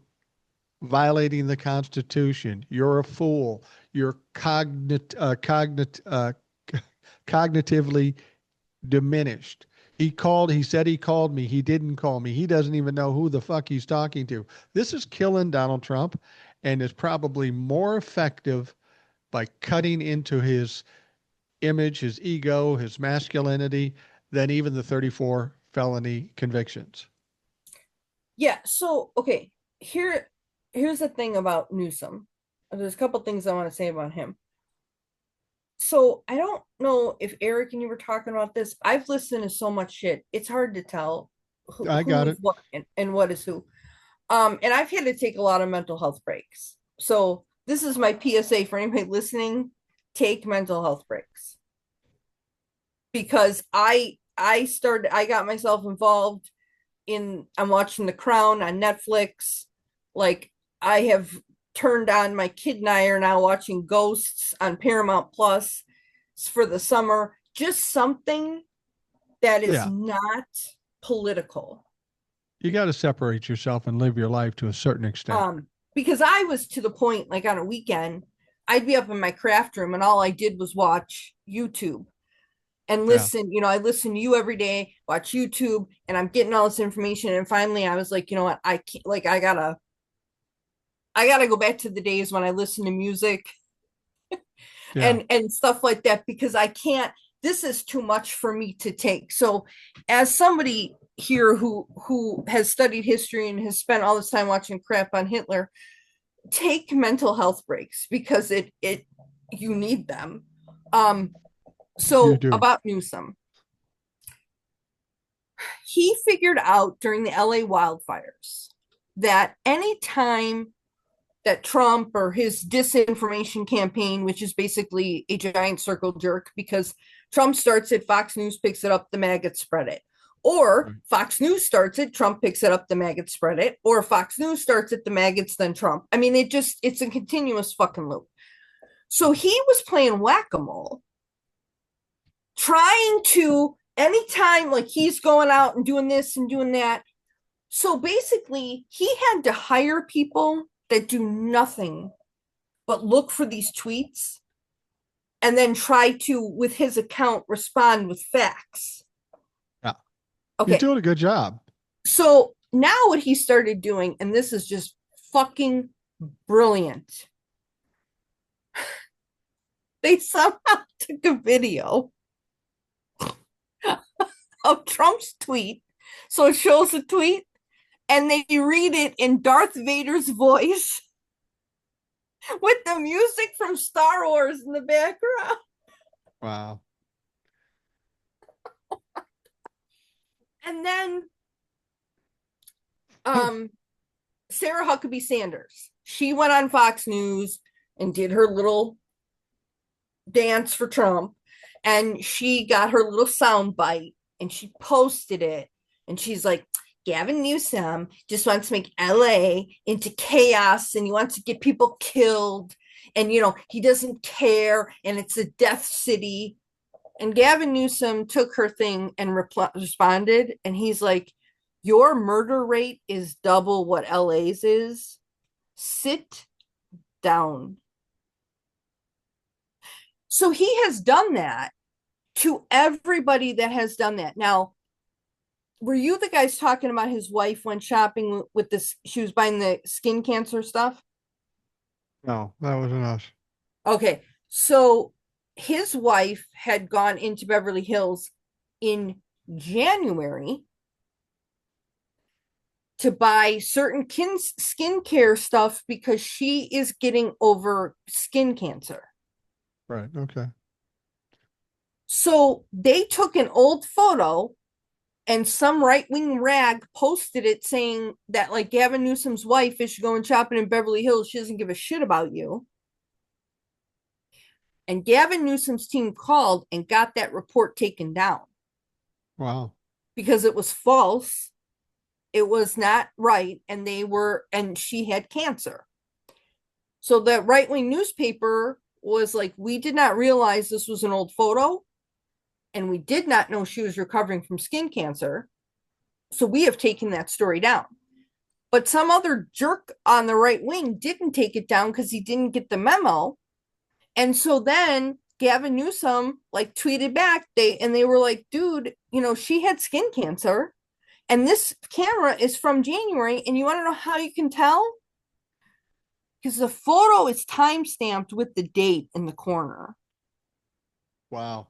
violating the Constitution. You're a fool. You're cognitively diminished. He said he called me. He didn't call me. He doesn't even know who the fuck he's talking to. This is killing Donald Trump and is probably more effective by cutting into his image, his ego, his masculinity than even the 34 felony convictions. Yeah. So, okay, here, here's the thing about Newsom. There's a couple things I want to say about him. So I don't know if Eric and you were talking about this. I've listened to so much shit. It's hard to tell I who got is it. what and what is who. And I've had to take a lot of mental health breaks. So this is my PSA for anybody listening. Take mental health breaks. Because I got myself involved in I'm watching The Crown on Netflix. Like I have turned on my kid and I are now watching Ghosts on Paramount Plus for the summer. Just something that is Yeah. not political. You got to separate yourself and live your life to a certain extent. Because I was to the point like on a weekend, I'd be up in my craft room and all I did was watch YouTube and Yeah. listen. I listen to you every day, watch YouTube, and I'm getting all this information. And finally I was like, you know what, I can't, like I gotta go back to the days when I listened to music Yeah. and stuff like that, because I can't, this is too much for me to take. So as somebody here who has studied history and has spent all this time watching crap on Hitler, take mental health breaks because it you need them. Um You so do. about Newsom, he figured out during the LA wildfires that anytime that Trump or his disinformation campaign, which is basically a giant circle jerk, because Trump starts it, Fox News picks it up, the maggots spread it. Or Right. Fox News starts it, Trump picks it up, the maggots spread it. Or Fox News starts it, the maggots, then Trump. I mean, it's a continuous fucking loop. So he was playing whack-a-mole, trying to, anytime like he's going out and doing this and doing that. So basically, he had to hire people that do nothing but look for these tweets and then try to, with his account, respond with facts. Yeah. He's Okay. doing a good job. So now what he started doing, and this is just fucking brilliant. They somehow took a video of Trump's tweet. So it shows a tweet and they read it in Darth Vader's voice with the music from Star Wars in the background. Wow. And then um Sarah Huckabee Sanders, she went on Fox News and did her little dance for Trump, and she got her little sound bite and she posted it, and she's like, Gavin Newsom just wants to make LA into chaos and he wants to get people killed, and he doesn't care and it's a death city. And Gavin Newsom took her thing and responded, and he's like, your murder rate is double what LA's is. Sit down. So he has done that to everybody that has done that. Now, were you the guys talking about his wife went shopping with this? She was buying the skin cancer stuff. No, that wasn't us. Okay. So his wife had gone into Beverly Hills in January to buy certain skincare stuff because she is getting over skin cancer. Right. Okay. So they took an old photo and some right-wing rag posted it saying that like Gavin Newsom's wife is going shopping in Beverly Hills. She doesn't give a shit about you. And Gavin Newsom's team called and got that report taken down Wow. because it was false. It was not right. And she had cancer. So the right-wing newspaper was like, we did not realize this was an old photo. And we did not know she was recovering from skin cancer. So we have taken that story down. But some other jerk on the right wing didn't take it down because he didn't get the memo. And so then Gavin Newsom like tweeted back, they were like, dude, she had skin cancer, and this camera is from January, and you want to know how you can tell? Because the photo is time stamped with the date in the corner. Wow.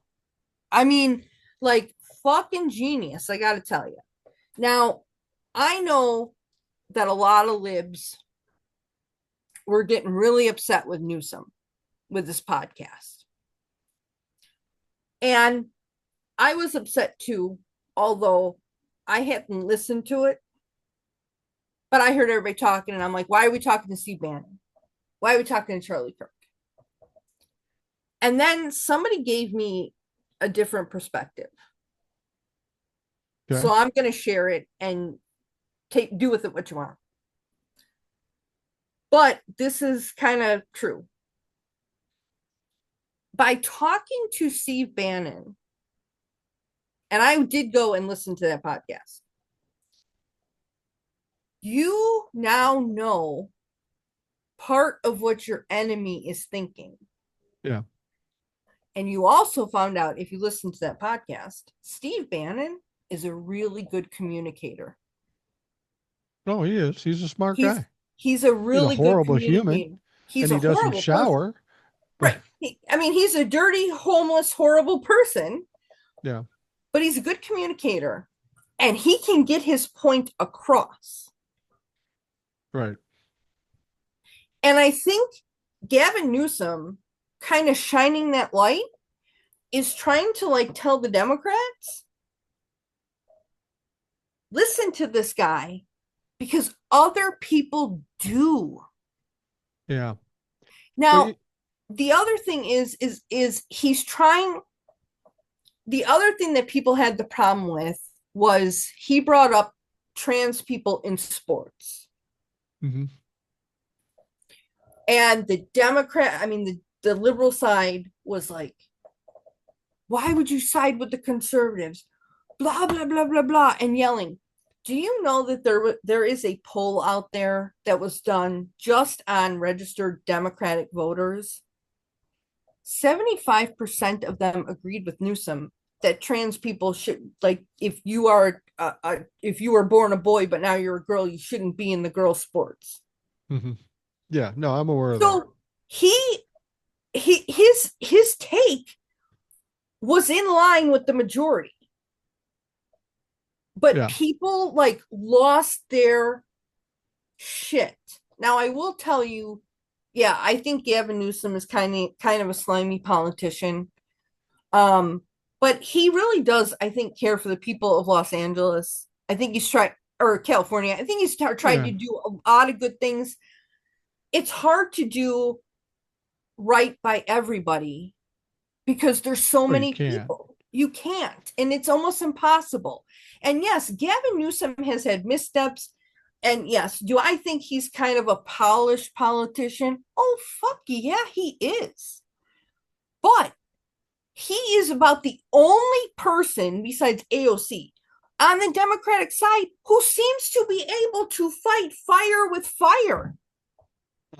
I mean, like, fucking genius, I gotta tell you. Now, I know that a lot of libs were getting really upset with Newsom with this podcast. And I was upset too, although I hadn't listened to it. But I heard everybody talking, and I'm like, why are we talking to Steve Bannon? Why are we talking to Charlie Kirk? And then somebody gave me a different perspective. Okay. So I'm going to share it and do with it what you want. But this is kind of true. By talking to Steve Bannon, and I did go and listen to that podcast, you now know part of what your enemy is thinking. Yeah. And you also found out, if you listen to that podcast, Steve Bannon is a really good communicator. No, he is. He's a smart He's guy. he's a He's a really good horrible human, communicator. He's and a he doesn't horrible person. shower. But Right. He's a dirty, homeless, horrible person, yeah, but he's a good communicator, and he can get his point across. right. And I think Gavin Newsom kind of shining that light is trying to like tell the Democrats, listen to this guy, because other people do. Yeah. Now, the other thing is he's trying. The other thing that people had the problem with was he brought up trans people in sports. Mm-hmm. And the liberal side was like, why would you side with the conservatives? Blah, blah, blah, blah, blah, and yelling. Do you know that there is a poll out there that was done just on registered Democratic voters? 75% of them agreed with Newsom that trans people should, like, if you were born a boy but now you're a girl, you shouldn't be in the girl sports. Mm-hmm. Yeah, no, I'm aware of that. So his take was in line with the majority, but Yeah. people like lost their shit. Now I will tell you, yeah, I think Gavin Newsom is kind of a slimy politician. But he really does, I think, care for the people of Los Angeles. I think he's tried, or California. I think he's tried to do a lot of good things. It's hard to do right by everybody because there's so many people. You can't, and it's almost impossible. And yes, Gavin Newsom has had missteps. And yes, do I think he's kind of a polished politician? Oh, fuck yeah, he is. But he is about the only person besides AOC on the Democratic side who seems to be able to fight fire with fire.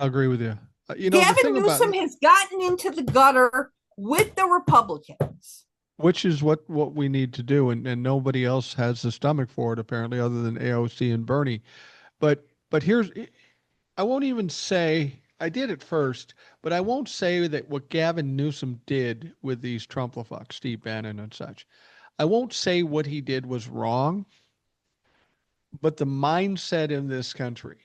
I agree with you. Gavin Newsom has gotten into the gutter with the Republicans. Which is what we need to do, and nobody else has the stomach for it, apparently, other than AOC and Bernie. But I won't even say, I did it first, but I won't say that what Gavin Newsom did with these Trumplafucks, Steve Bannon and such, I won't say what he did was wrong, but the mindset in this country,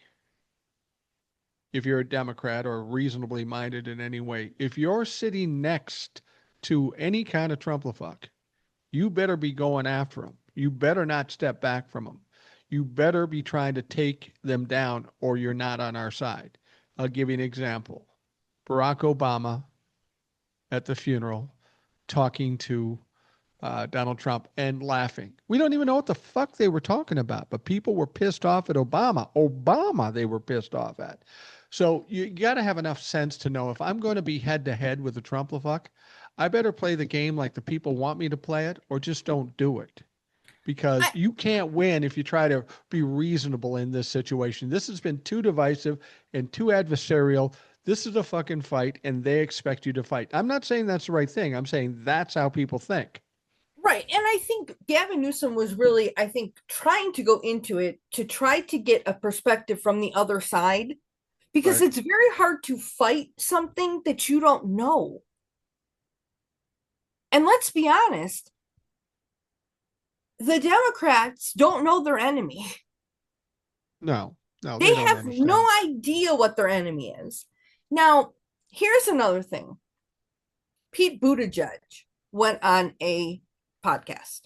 if you're a Democrat or reasonably minded in any way, if you're sitting next to any kind of Trumplafuck, you better be going after them. You better not step back from them. You better be trying to take them down, or you're not on our side. I'll give you an example. Barack Obama at the funeral talking to Donald Trump and laughing. We don't even know what the fuck they were talking about, but people were pissed off at Obama. Obama, they were pissed off at. So you got to have enough sense to know if I'm going to be head to head with a Trumplafuck, I better play the game like the people want me to play it, or just don't do it. Because you can't win if you try to be reasonable in this situation. This has been too divisive and too adversarial. This is a fucking fight, and they expect you to fight. I'm not saying that's the right thing. I'm saying that's how people think. Right. And I think Gavin Newsom was really, I think, trying to go into it to try to get a perspective from the other side because Right. it's very hard to fight something that you don't know. And let's be honest, the Democrats don't know their enemy. No, no, they They don't have no understand. idea what their enemy is. Now, here's another thing. Pete Buttigieg went on a podcast.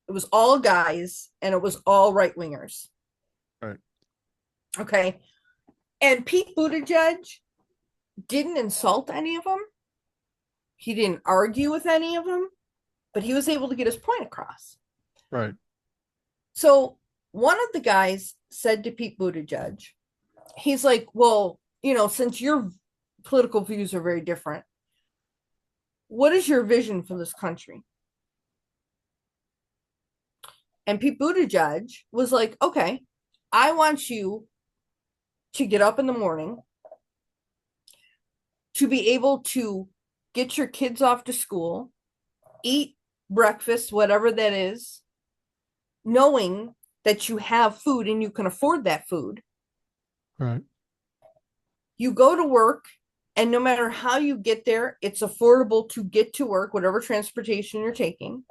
It was all guys and it was all right wingers. Right. Okay. And Pete Buttigieg didn't insult any of them. He didn't argue with any of them, but he was able to get his point across. Right. So one of the guys said to Pete Buttigieg, he's like, well, since your political views are very different, what is your vision for this country? And Pete Buttigieg was like, okay, I want you to get up in the morning, to be able to get your kids off to school, eat breakfast, whatever that is, knowing that you have food and you can afford that food. Right. You go to work, and no matter how you get there, it's affordable to get to work, whatever transportation you're taking.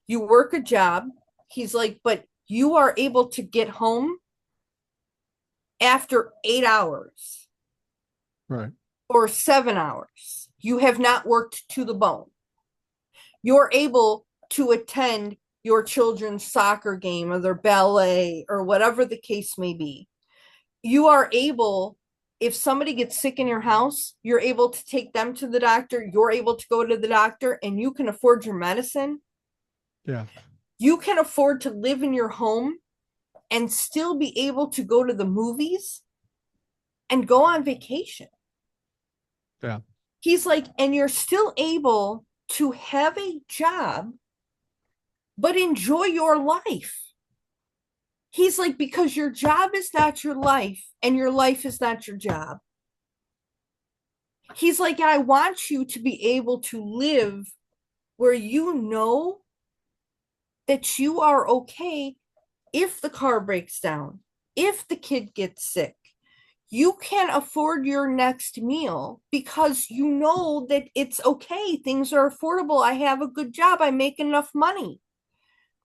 You work a job. He's like, but you are able to get home after 8 hours Right. or 7 hours. You have not worked to the bone. You're able to attend your children's soccer game or their ballet or whatever the case may be. You are able, if somebody gets sick in your house, you're able to take them to the doctor. You're able to go to the doctor and you can afford your medicine. Yeah. You can afford to live in your home and still be able to go to the movies and go on vacation. Yeah. He's like, and you're still able to have a job, but enjoy your life. He's like, because your job is not your life and your life is not your job. He's like, I want you to be able to live where you know that you are okay if the car breaks down, if the kid gets sick. You can afford your next meal because you know that it's okay. Things are affordable. I have a good job. I make enough money.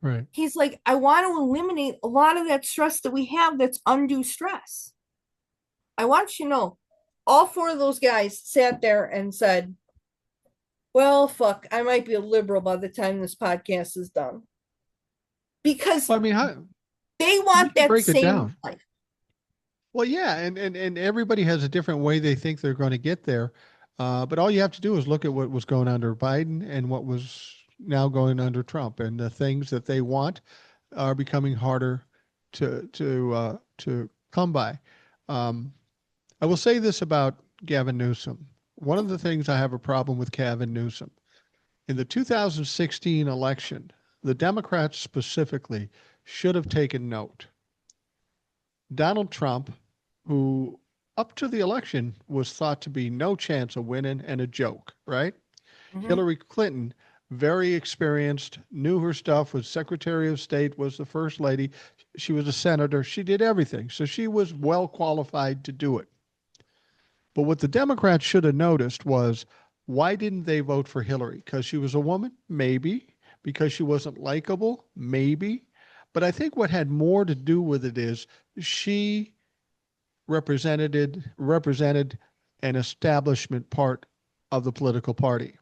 Right. He's like, I want to eliminate a lot of that stress that we have that's undue stress. I want you to know all four of those guys sat there and said, well, fuck, I might be a liberal by the time this podcast is done. Because Well, I mean, how they you want can that break it same down. life. Well, yeah, and everybody has a different way they think they're going to get there. But all you have to do is look at what was going under Biden and what was now going under Trump, and the things that they want are becoming harder to come by. Um, I will say this about Gavin Newsom. One of the things I have a problem with Gavin Newsom in the 2016 election, the Democrats specifically should have taken note. Donald Trump, who up to the election was thought to be no chance of winning and a joke, right? Mm-hmm. Hillary Clinton, very experienced, knew her stuff, was Secretary of State, was the First Lady. She was a senator. She did everything. So she was well qualified to do it. But what the Democrats should have noticed was why didn't they vote for Hillary? Because she was a woman? Maybe. Because she wasn't likable? Maybe. But I think what had more to do with it is she represented an establishment part of the political party.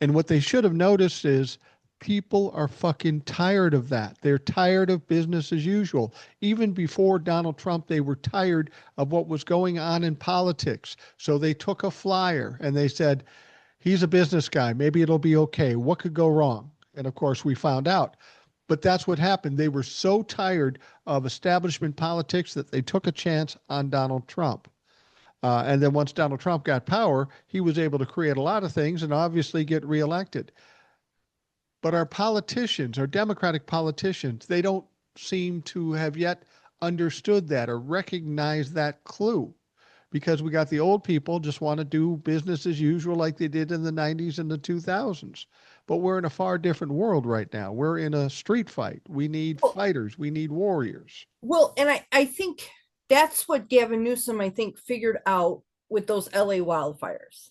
And what they should have noticed is people are fucking tired of that. They're tired of business as usual. Even before Donald Trump, they were tired of what was going on in politics. So they took a flyer and they said, he's a business guy. Maybe it'll be okay. What could go wrong? And of course, we found out. But that's what happened. They were so tired of establishment politics that they took a chance on Donald Trump. And then once Donald Trump got power, he was able to create a lot of things and obviously get reelected. But our politicians, our Democratic politicians, they don't seem to have yet understood that or recognized that clue. because we got the old people just want to do business as usual like they did in the 90s and the 2000s. But we're in a far different world right now. We're in a street fight. We need Well, fighters. We need warriors. well, and I think that's what Gavin Newsom, I think, figured out with those LA wildfires.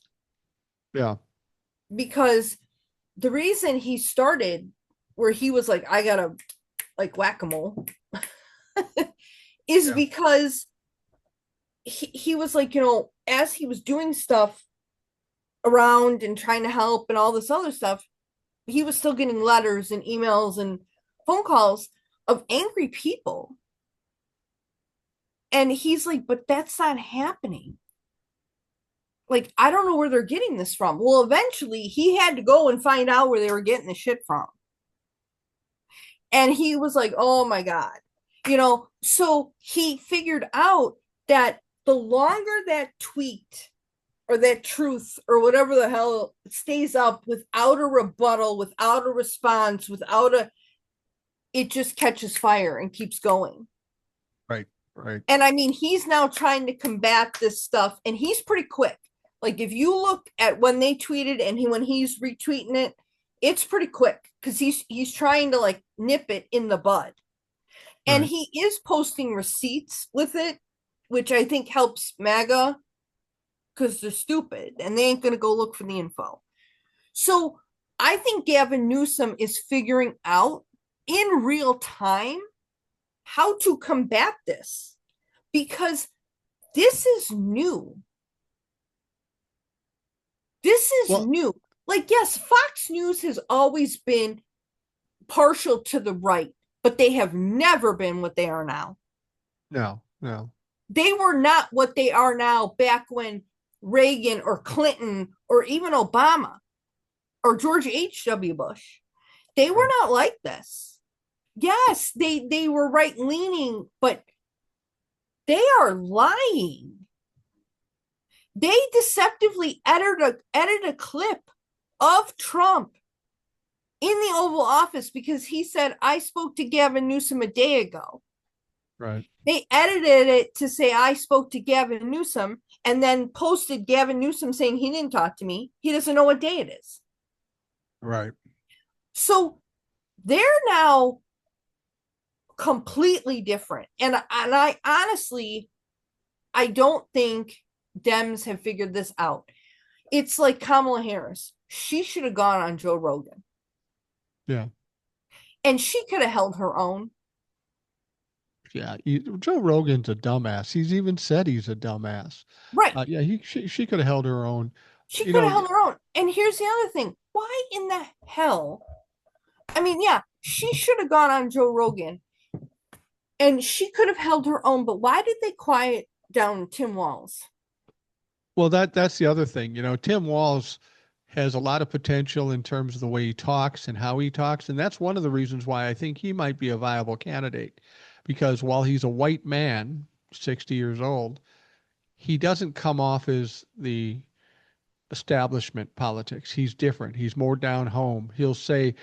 Yeah. Because the reason he started where he was like, I gotta like whack-a-mole is Yeah. because he was like, as he was doing stuff around and trying to help and all this other stuff, he was still getting letters and emails and phone calls of angry people. And he's like, but that's not happening. Like, I don't know where they're getting this from. Well, eventually he had to go and find out where they were getting the shit from. And he was like, oh my God. So he figured out that the longer that tweet or that truth or whatever the hell stays up without a rebuttal, without a response, it just catches fire and keeps going. Right. Right. And I mean, he's now trying to combat this stuff, and he's pretty quick. Like if you look at when they tweeted and when he's retweeting it, it's pretty quick because he's trying to like nip it in the bud. And Right. he is posting receipts with it, which I think helps MAGA because they're stupid and they ain't gonna go look for the info. So I think Gavin Newsom is figuring out in real time how to combat this because this is new. This is Well, new. Like, yes, Fox News has always been partial to the right, but they have never been what they are now. no, no. They were not what they are now back when Reagan or Clinton or even Obama or George H.W. Bush, they were Right. not like this. Yes, they were right leaning, but they are lying. They deceptively edited a clip of Trump in the Oval Office because he said, I spoke to Gavin Newsom a day ago. Right. They edited it to say, I spoke to Gavin Newsom, and then posted Gavin Newsom saying he didn't talk to me. He doesn't know what day it is. Right. So they're now completely different. And I honestly, I don't think Dems have figured this out. It's like Kamala Harris. She should have gone on Joe Rogan. Yeah. And she could have held her own. Yeah. Joe Rogan's a dumbass. He's even said he's a dumbass. Right. Yeah. She could have held her own. She You could have know. held her own. And here's the other thing. Why in the hell? I mean, yeah, she should have gone on Joe Rogan and she could have held her own, but why did they quiet down Tim Walz? Well, that's the other thing. Tim Walz has a lot of potential in terms of the way he talks and how he talks, and that's one of the reasons why I think he might be a viable candidate. Because while he's a white man, 60 years old, he doesn't come off as the establishment politics. He's different. He's more down home. He'll say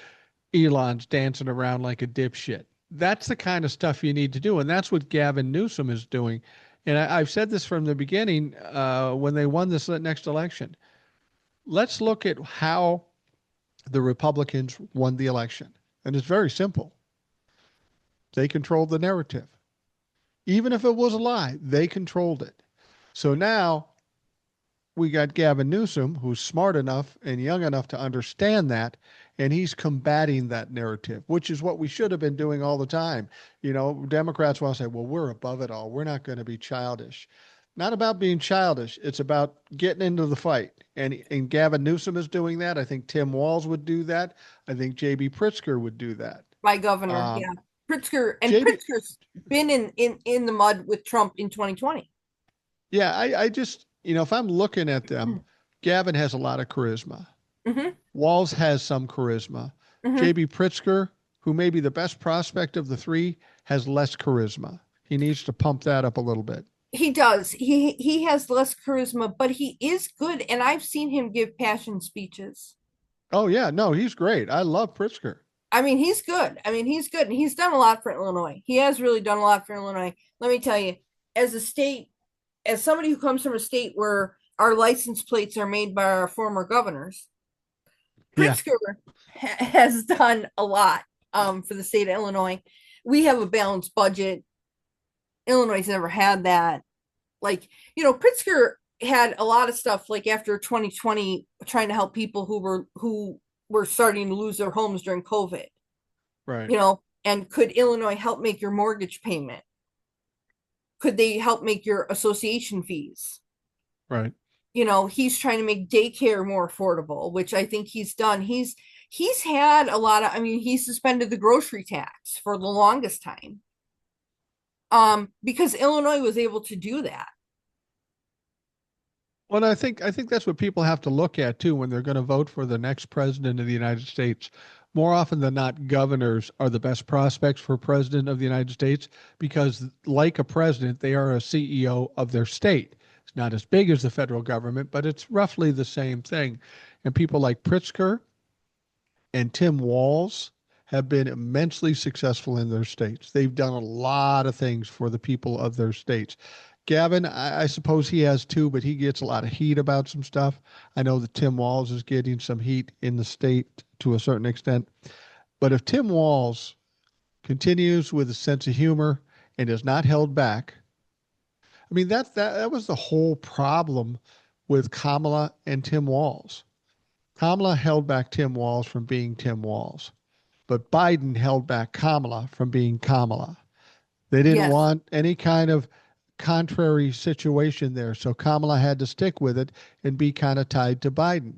Elon's dancing around like a dipshit. That's the kind of stuff you need to do, and that's what Gavin Newsom is doing. And I've said this from the beginning when they won this next election. Let's look at how the Republicans won the election. And it's very simple. They controlled the narrative. Even if it was a lie, they controlled it. So now we got Gavin Newsom, who's smart enough and young enough to understand that, and he's combating that narrative, which is what we should have been doing all the time. Democrats want to say, well, we're above it all. We're not going to be childish. Not about being childish. It's about getting into the fight. And Gavin Newsom is doing that. I think Tim Walz would do that. I think J.B. Pritzker would do that. My governor, Um, yeah. JB, Pritzker's been in the mud with Trump in 2020. yeah, I just, if I'm looking at them, Gavin has a lot of charisma. Mm-hmm. Walz has some charisma. Mm-hmm. J.B. Pritzker, who may be the best prospect of the three, has less charisma. He needs to pump that up a little bit. He does. He has less charisma, but he is good, and I've seen him give passion speeches. Oh, yeah. No, he's great. I love Pritzker. I mean, he's good. I mean, he's good, and he's done a lot for Illinois. He has really done a lot for Illinois. Let me tell you, as a state as somebody who comes from a state where our license plates are made by our former governors, Yeah, Pritzker has done a lot for the state of Illinois. We have a balanced budget. Illinois has never had that. Like, Pritzker had a lot of stuff like after 2020 trying to help people who were starting to lose their homes during COVID, right, and could Illinois help make your mortgage payment? Could they help make your association fees? right. He's trying to make daycare more affordable, which I think he's done. He's had a lot of, I mean, he suspended the grocery tax for the longest time. Because Illinois was able to do that. Well, I think that's what people have to look at too when they're going to vote for the next president of the United States. More often than not, governors are the best prospects for president of the United States because, like a president, they are a CEO of their state. It's not as big as the federal government, but it's roughly the same thing. And people like Pritzker and Tim Walz have been immensely successful in their states. They've done a lot of things for the people of their states. Gavin, I suppose he has too, but he gets a lot of heat about some stuff. I know that Tim Walz is getting some heat in the state to a certain extent. But if Tim Walz continues with a sense of humor and is not held back, I mean that was the whole problem with Kamala and Tim Walz. Kamala held back Tim Walz from being Tim Walz, but Biden held back Kamala from being Kamala. They didn't Yes. want any kind of contrary situation there. So Kamala had to stick with it and be kind of tied to Biden.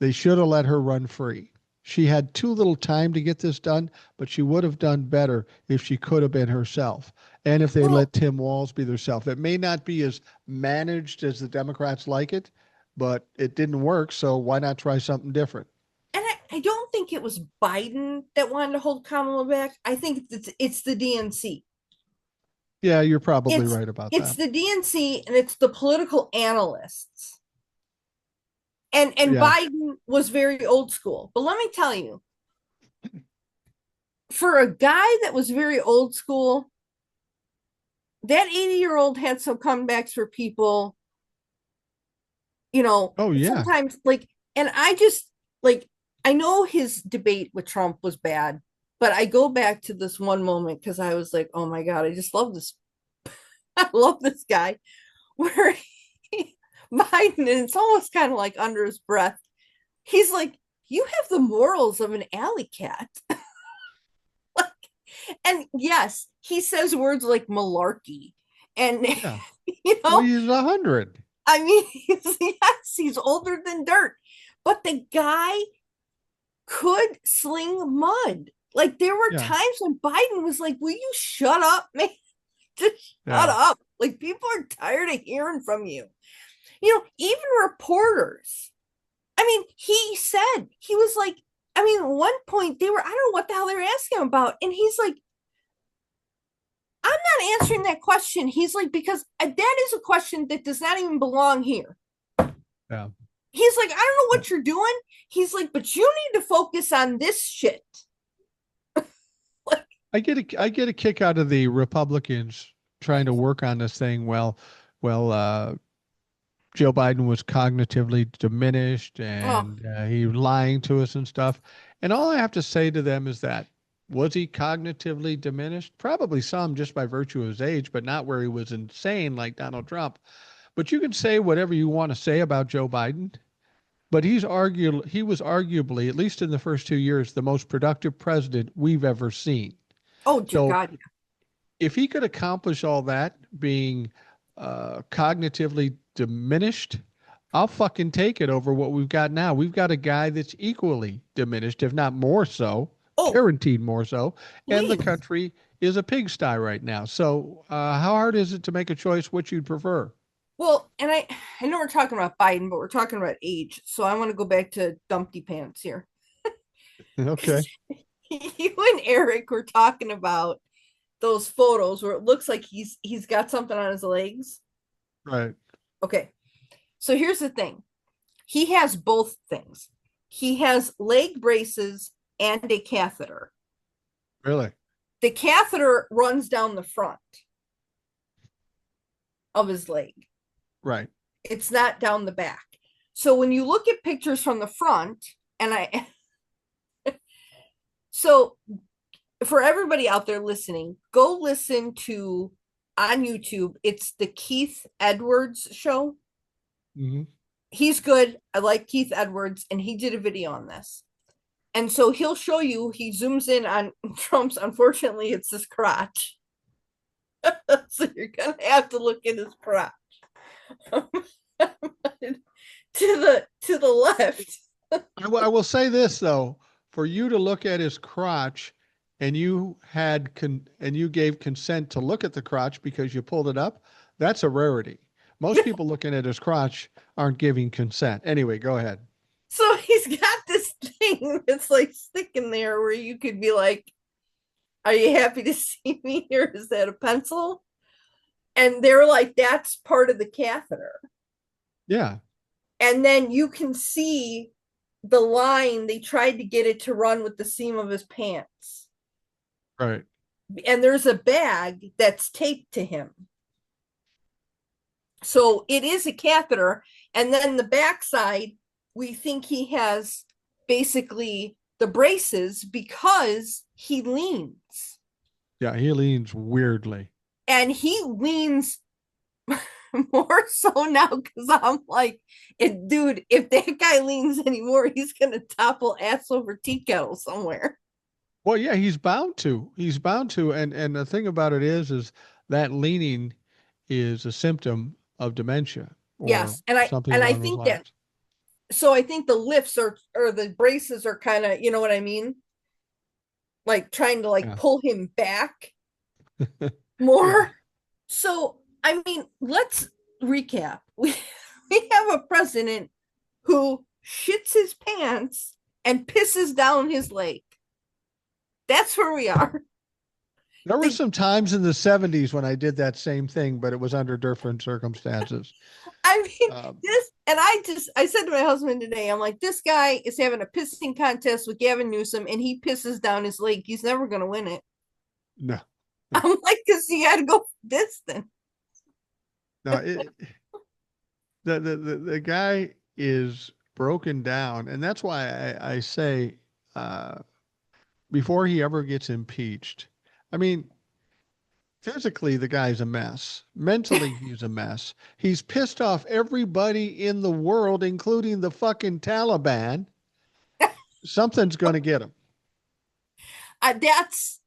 They should have let her run free. She had too little time to get this done, but she would have done better if she could have been herself. And if they Well, let Tim Walz be herself. It may not be as managed as the Democrats like it, but it didn't work. So why not try something different? and I don't think it was Biden that wanted to hold Kamala back. I think it's the DNC. Yeah, you're probably It's right about it's that. the DNC and it's the political analysts. And Yeah. Biden was very old school. But let me tell you, for a guy that was very old school, that 80-year-old had some comebacks for people, Oh, yeah. sometimes like, and I just like, I know his debate with Trump was bad, but I go back to this one moment because I was like, oh my God, I just love this. I love this guy where Biden, and it's almost kind of like under his breath, he's like, you have the morals of an alley cat. Like, and yes, he says words like malarkey. And, Yeah. you Well, know, he's 100. I mean, yes, he's older than dirt, but the guy could sling mud. Like, there were Yeah. times when Biden was like, will you shut up, man? Just shut Yeah. up. Like, people are tired of hearing from you. Even reporters. I mean, he said, he was like, I mean, at one point they were, I don't know what the hell they were asking him about. And he's like, I'm not answering that question. He's like, because that is a question that does not even belong here. Yeah. He's like, I don't know what you're doing. He's like, but you need to focus on this shit. Like, I get a kick out of the Republicans trying to work on this thing. Well, Joe Biden was cognitively diminished oh, and he was lying to us and stuff. And all I have to say to them is that was he cognitively diminished? Probably some just by virtue of his age, but not where he was insane like Donald Trump. But you can say whatever you want to say about Joe Biden, but he was arguably, at least in the first 2 years, the most productive president we've ever seen. oh, dear So God. if he could accomplish all that being cognitively diminished, I'll fucking take it over what we've got now. We've got a guy that's equally diminished, if not more so, Oh, guaranteed more so, and the please. country is a pigsty right now. So, how hard is it to make a choice which you'd prefer? Well, and I know we're talking about Biden, but we're talking about age. So I want to go back to Dumpty Pants here. Okay. You and Eric were talking about those photos where it looks like he's got something on his legs. Right. Okay. So here's the thing. He has both things. He has leg braces and a catheter. Really? The catheter runs down the front of his leg. Right. It's not down the back. So when you look at pictures from the front, and I, so for everybody out there listening, go listen to on YouTube. It's the Keith Edwards show. Hmm. He's good. I like Keith Edwards, and he did a video on this. And so he'll show you, he zooms in on Trump's, unfortunately, it's his crotch. So you're going to have to look at his crotch. To the left. I will say this though, for you to look at his crotch and you gave consent to look at the crotch because you pulled it up, that's a rarity. Most people looking at his crotch aren't giving consent. Anyway, go ahead. So he's got this thing that's like sticking there where you could be like, are you happy to see me here? Is that a pencil? And they're like, that's part of the catheter. Yeah, And then you can see the line. They tried to get it to run with the seam of his pants. right. And there's a bag that's taped to him. So it is a catheter. And then the backside, we think he has basically the braces because he leans. Yeah, he leans weirdly. And he leans more so now because I'm like, dude, if that guy leans anymore, he's gonna topple ass over tea kettle somewhere. Well, yeah, he's bound to. He's bound to. And the thing about it is that leaning is a symptom of dementia or Yes, and I something and I along those think that lines. so I think the lifts are or the braces are kind of, you know what I mean, like trying to like Yeah. pull him back Yeah. more. So I mean, let's recap. We have a president who shits his pants and pisses down his lake. That's where we are. There were The, some times in the 70s when I did that same thing, but it was under different circumstances. I mean, Um, this, and I said to my husband today, I'm like, this guy is having a pissing contest with Gavin Newsom, and he pisses down his lake. He's never going to win it. no, I'm like, because he had to go distant. no, the guy is broken down. And that's why I say uh, before he ever gets impeached, I mean, physically, the guy's a mess. Mentally, he's a mess. He's pissed off everybody in the world, including the fucking Taliban. Something's going to get him. That's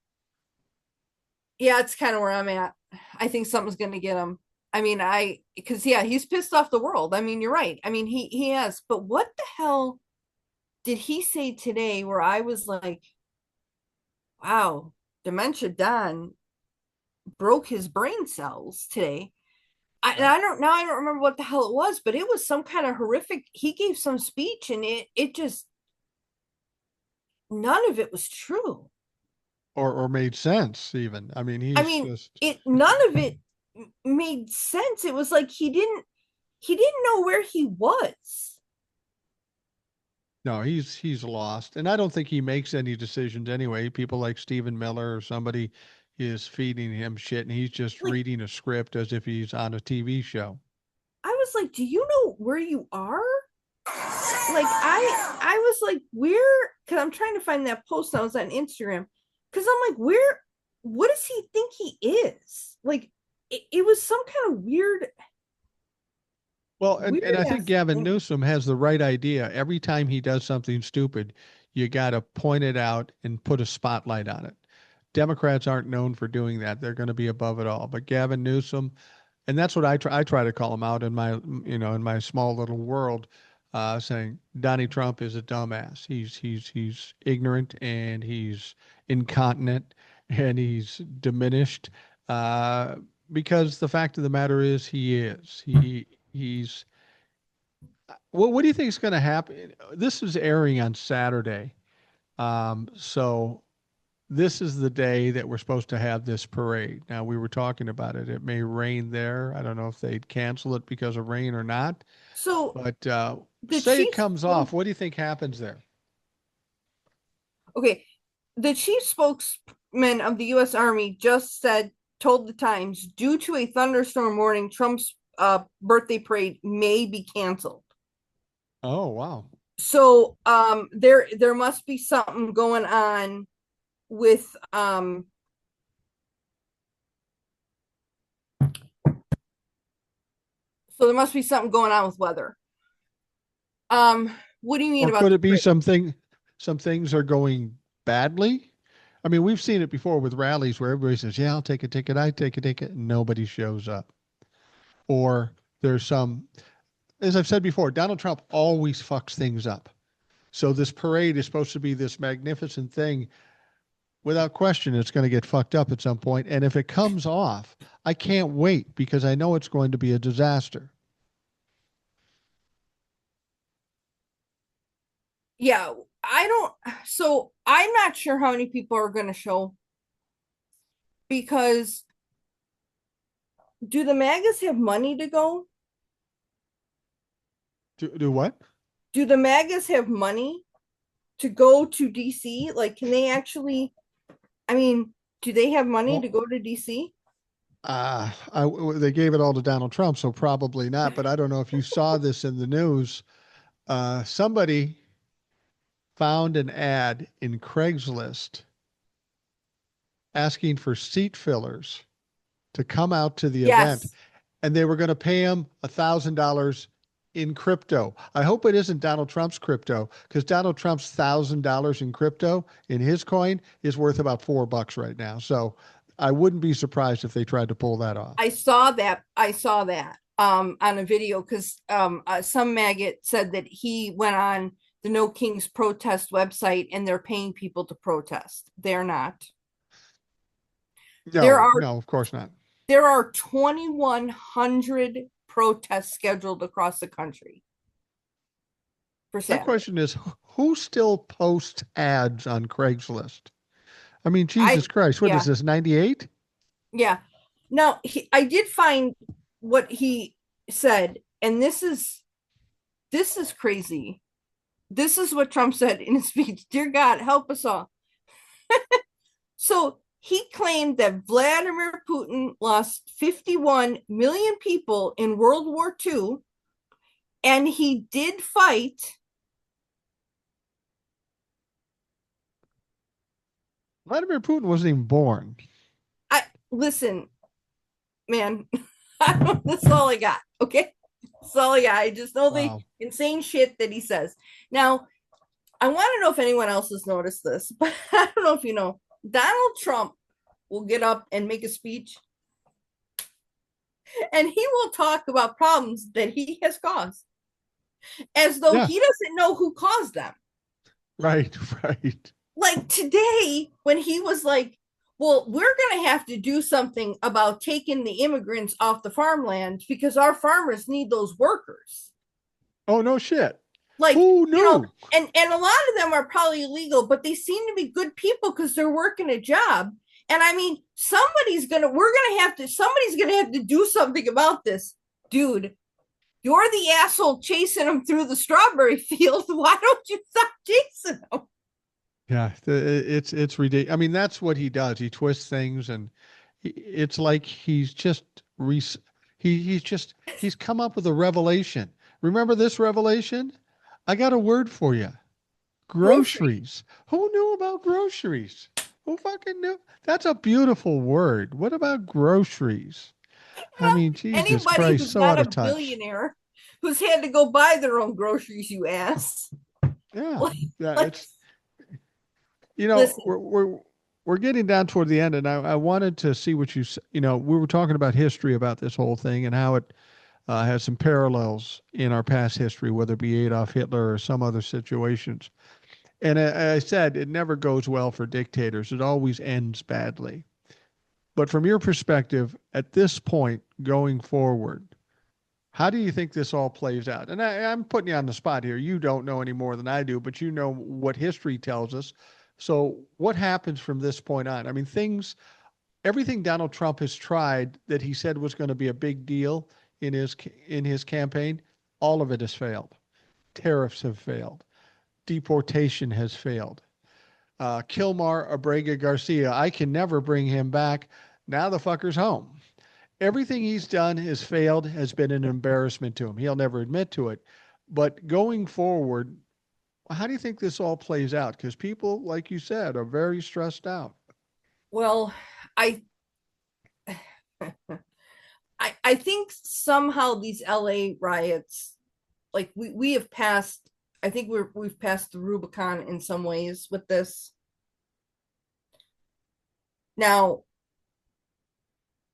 yeah, it's kind of where I'm at. I think something's going to get him. I mean, because yeah, he's pissed off the world. I mean, you're right. I mean, he has. But what the hell did he say today? Where I was like, wow, dementia Don broke his brain cells today. Yeah. I don't remember what the hell it was, but it was some kind of horrific. He gave some speech, and it just none of it was true. Or made sense, even. I mean, I he's mean, just, it none of it made sense. It was like he didn't know where he was. no, he's lost. And I don't think he makes any decisions anyway. People like Stephen Miller or somebody is feeding him shit and he's just Like reading a script as if he's on a TV show. I was like, do you know where you are? Like I was like, where? Because I'm trying to find that post that was on Instagram. Because I'm like, where? What does he think he is? Like it was some kind of Well, and weird I think ass Gavin thing. Newsom has the right idea. Every time he does something stupid, you got to point it out and put a spotlight on it. Democrats aren't known for doing that. They're going to be above it all. But Gavin Newsom, and that's what I try to call him out in my in my small little world, saying Donnie Trump is a dumbass. He's ignorant and he's incontinent and he's diminished. Uh, because the fact of the matter is he is. He's what do you think is going to happen? This is airing on Saturday. So this is the day that we're supposed to have this parade. Now, we were talking about it. It may rain there. I don't know if they'd cancel it because of rain or not. So But the say it chief comes off. What do you think happens there? okay, the chief spokesman of the U.S. Army just said, told the Times, due to a thunderstorm warning, Trump's birthday parade may be canceled. Oh, wow. So there must be something going on with so there must be something going on with weather. What do you mean Or about could the it be parade? some things are going badly? I mean, we've seen it before with rallies where everybody says, "Yeah, I'll take a ticket. I take a ticket," and nobody shows up. Or there's some, as I've said before, Donald Trump always fucks things up. So this parade is supposed to be this magnificent thing. Without question, it's going to get fucked up at some point. And if it comes off, I can't wait because I know it's going to be a disaster. Yeah, I don't. So I'm not sure how many people are going to show because do the MAGAs have money to go? Do what? Do the MAGAs have money to go to DC? Like, can they actually? I mean, do they have money to Well, go to DC? they gave it all to Donald Trump, so probably not. But I don't know if you saw this in the news. Somebody found an ad in Craigslist asking for seat fillers to come out to the event, Yes, and they were going to pay him $1,000 in crypto. I hope it isn't Donald Trump's crypto because Donald Trump's $1,000 in crypto in his coin is worth about $4 right now. So I wouldn't be surprised if they tried to pull that off. I saw that. I saw that on a video because some maggot said that he went on the No Kings protest website and they're paying people to protest. They're not. There No, are no, of course not. there are 2,100 protests scheduled across the country for My Saturday. question is, who still posts ads on Craigslist? I mean, I Jesus Christ, what is yeah this, 98? yeah. Now I did find what he said, and this is crazy. This is what Trump said in his speech. Dear God, help us all. So he claimed that Vladimir Putin lost 51 million people in World War II, and he did fight. Vladimir Putin wasn't even born. I listen, man. That's all I got. Okay, that's all I got. I just know the Wow. insane shit that he says. Now, I want to know if anyone else has noticed this, but I don't know if you know. Donald Trump will get up and make a speech, and he will talk about problems that he has caused, as though Yeah, he doesn't know who caused them. right, right. Like today, when he was like, well, we're going to have to do something about taking the immigrants off the farmland because our farmers need those workers. Oh, no shit. Like, Who knew? and a lot of them are probably illegal, but they seem to be good people because they're working a job. And I mean, somebody's gonna have to do something about this, dude. You're the asshole chasing them through the strawberry field. Why don't you stop chasing them? Yeah, it's ridiculous. I mean, that's what he does. He twists things, and it's like he's come up with a revelation. Remember this revelation? I got a word for you. Groceries. Groceries. Who knew about groceries? Who fucking knew? That's a beautiful word. What about groceries? I mean, Jesus Anybody Christ, who's so out not a of touch. billionaire who's had to go buy their own groceries, you ass. Yeah, Like, yeah. like It's you know listen, we're getting down toward the end, and I wanted to see what we were talking about history about this whole thing and how it has some parallels in our past history, whether it be Adolf Hitler or some other situations. And I said it never goes well for dictators; it always ends badly. But from your perspective, at this point going forward, how do you think this all plays out? And I'm putting you on the spot here. You don't know any more than I do, but you know what history tells us. So, what happens from this point on? I mean, everything Donald Trump has tried that he said was going to be a big deal in his campaign, all of it has failed. Tariffs have failed. Deportation has failed. Kilmar Abrega Garcia, I can never bring him back. Now the fucker's home. everything he's done has failed, has been an embarrassment to him. He'll never admit to it. But going forward, how do you think this all plays out? Because people, like you said, are very stressed out. Well, I I think somehow these LA riots, like we have passed, I think we've passed the Rubicon in some ways with this. Now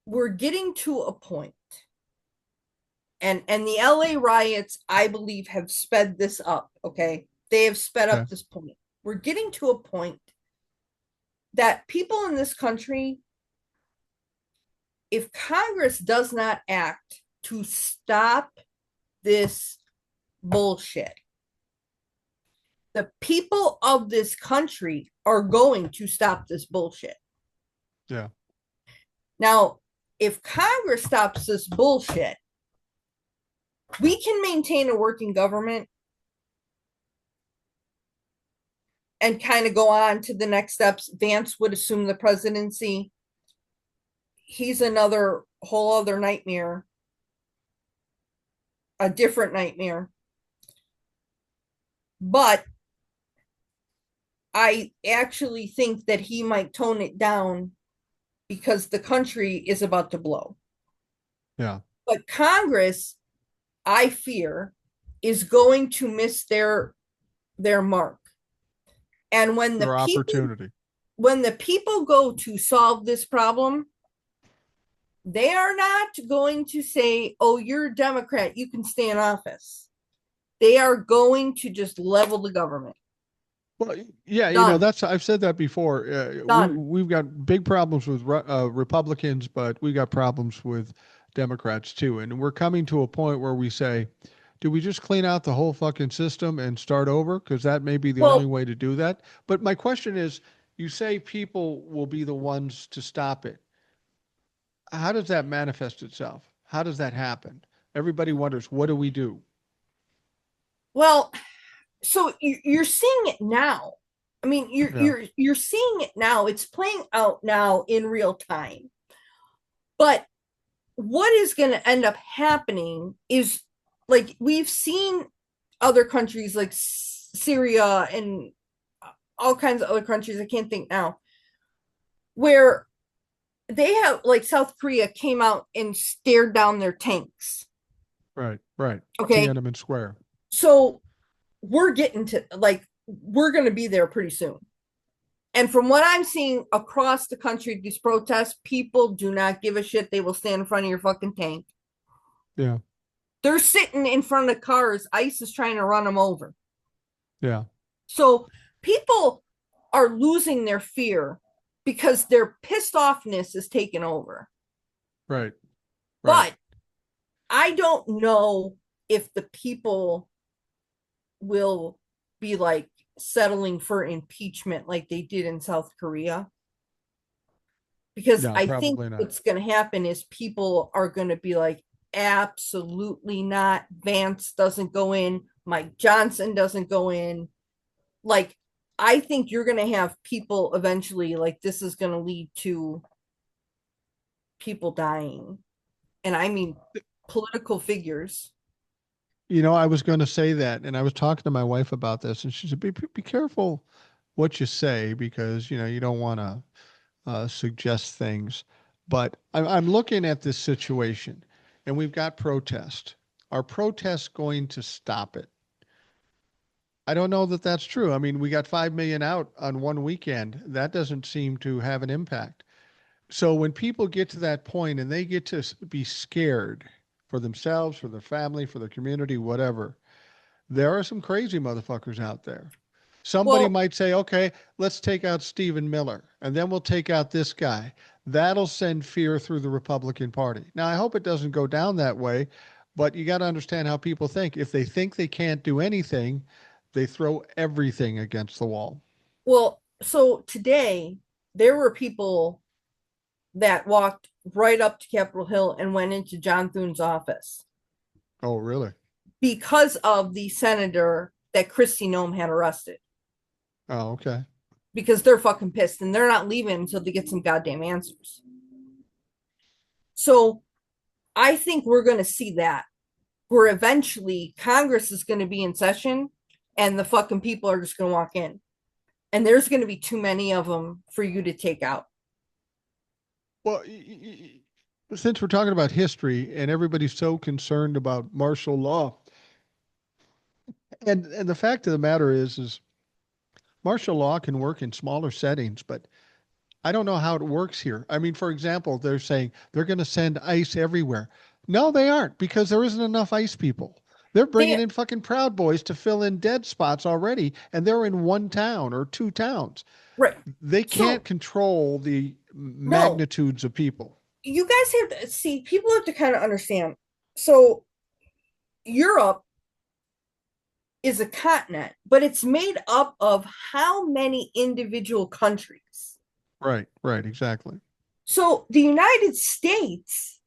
we're getting to a point, and the LA riots, I believe, have sped this up. Okay, they have sped Okay. up this point. We're getting to a point that people in this country, if Congress does not act to stop this bullshit, the people of this country are going to stop this bullshit. Yeah. Now, if Congress stops this bullshit, we can maintain a working government and kind of go on to the next steps. Vance would assume the presidency. He's another whole other nightmare, a different nightmare. But I actually think that he might tone it down because the country is about to blow. Yeah. But Congress, I fear, is going to miss their mark. And Their opportunity. when the people go to solve this problem, they are not going to say, "Oh, you're a Democrat, you can stay in office." They are going to just level the government. Well, yeah, Done. that's I've said that before. Done. We've got big problems with Republicans, but we got problems with Democrats too. And we're coming to a point where we say, do we just clean out the whole fucking system and start over? Because that may be the only Well, way to do that. But my question is, you say people will be the ones to stop it. How does that manifest itself? How does that happen? Everybody wonders, what do we do? well, so you're seeing it now. I mean, Yeah, you're seeing it now. It's playing out now in real time. But what is going to end up happening is, like, we've seen other countries like Syria and all kinds of other countries, I can't think now, where they have, like, South Korea came out and stared down their tanks. right, right. Okay. Tiananmen Square. So we're getting to, like, we're going to be there pretty soon. And from what I'm seeing across the country, these protests, people do not give a shit. They will stand in front of your fucking tank. Yeah, They're sitting in front of cars. ICE is trying to run them over. yeah, So people are losing their fear because their pissed offness is taken over. right, right. But I don't know if the people will be like settling for impeachment like they did in South Korea. Because No, I think probably not. what's going to happen is people are going to be like, absolutely not. Vance doesn't go in. Mike Johnson doesn't go in. Like, I think you're going to have people eventually, like, this is going to lead to people dying. And I mean, political figures. I was going to say that, and I was talking to my wife about this, and she said, be careful what you say because, you don't want to suggest things. But I'm looking at this situation, and we've got protest. Are protests going to stop it? I don't know that that's true. I mean, we got 5 million out on one weekend. That doesn't seem to have an impact. So when people get to that point and they get to be scared for themselves, for their family, for their community, whatever, there are some crazy motherfuckers out there. Somebody Well, might say, okay, let's take out Stephen Miller and then we'll take out this guy. That'll send fear through the Republican Party. Now, I hope it doesn't go down that way, but you got to understand how people think. If they think they can't do anything, they throw everything against the wall. so today there were people that walked right up to Capitol Hill and went into John Thune's office Oh, really? because of the senator that Kristi Noem had arrested. Oh, okay. Because they're fucking pissed and they're not leaving until they get some goddamn answers. So I think we're going to see that where eventually Congress is going to be in session and the fucking people are just going to walk in. And there's going to be too many of them for you to take out. Well, since we're talking about history and everybody's so concerned about martial law, and the fact of the matter is martial law can work in smaller settings, but I don't know how it works here. I mean, for example, they're saying they're going to send ICE everywhere. No, they aren't because there isn't enough ICE people. They're bringing They in fucking Proud Boys to fill in dead spots already, and they're in one town or two towns. right. They can't So control the no, magnitudes of people. you guys have to see, people have to kind of understand. So Europe is a continent, but it's made up of how many individual countries? Right, right, exactly. So the United States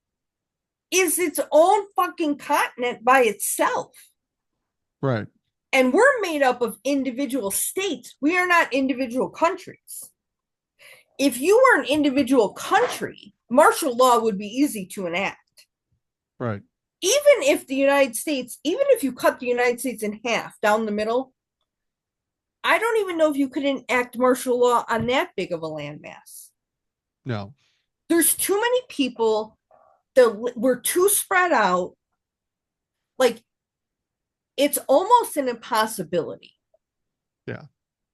is its own fucking continent by itself. Right, And we're made up of individual states. We are not individual countries. If you were an individual country, martial law would be easy to enact. right. Even if the United States, even if you cut the United States in half down the middle, I don't even know if you could enact martial law on that big of a landmass. No. There's too many people that we're too spread out. Like, it's almost an impossibility. Yeah,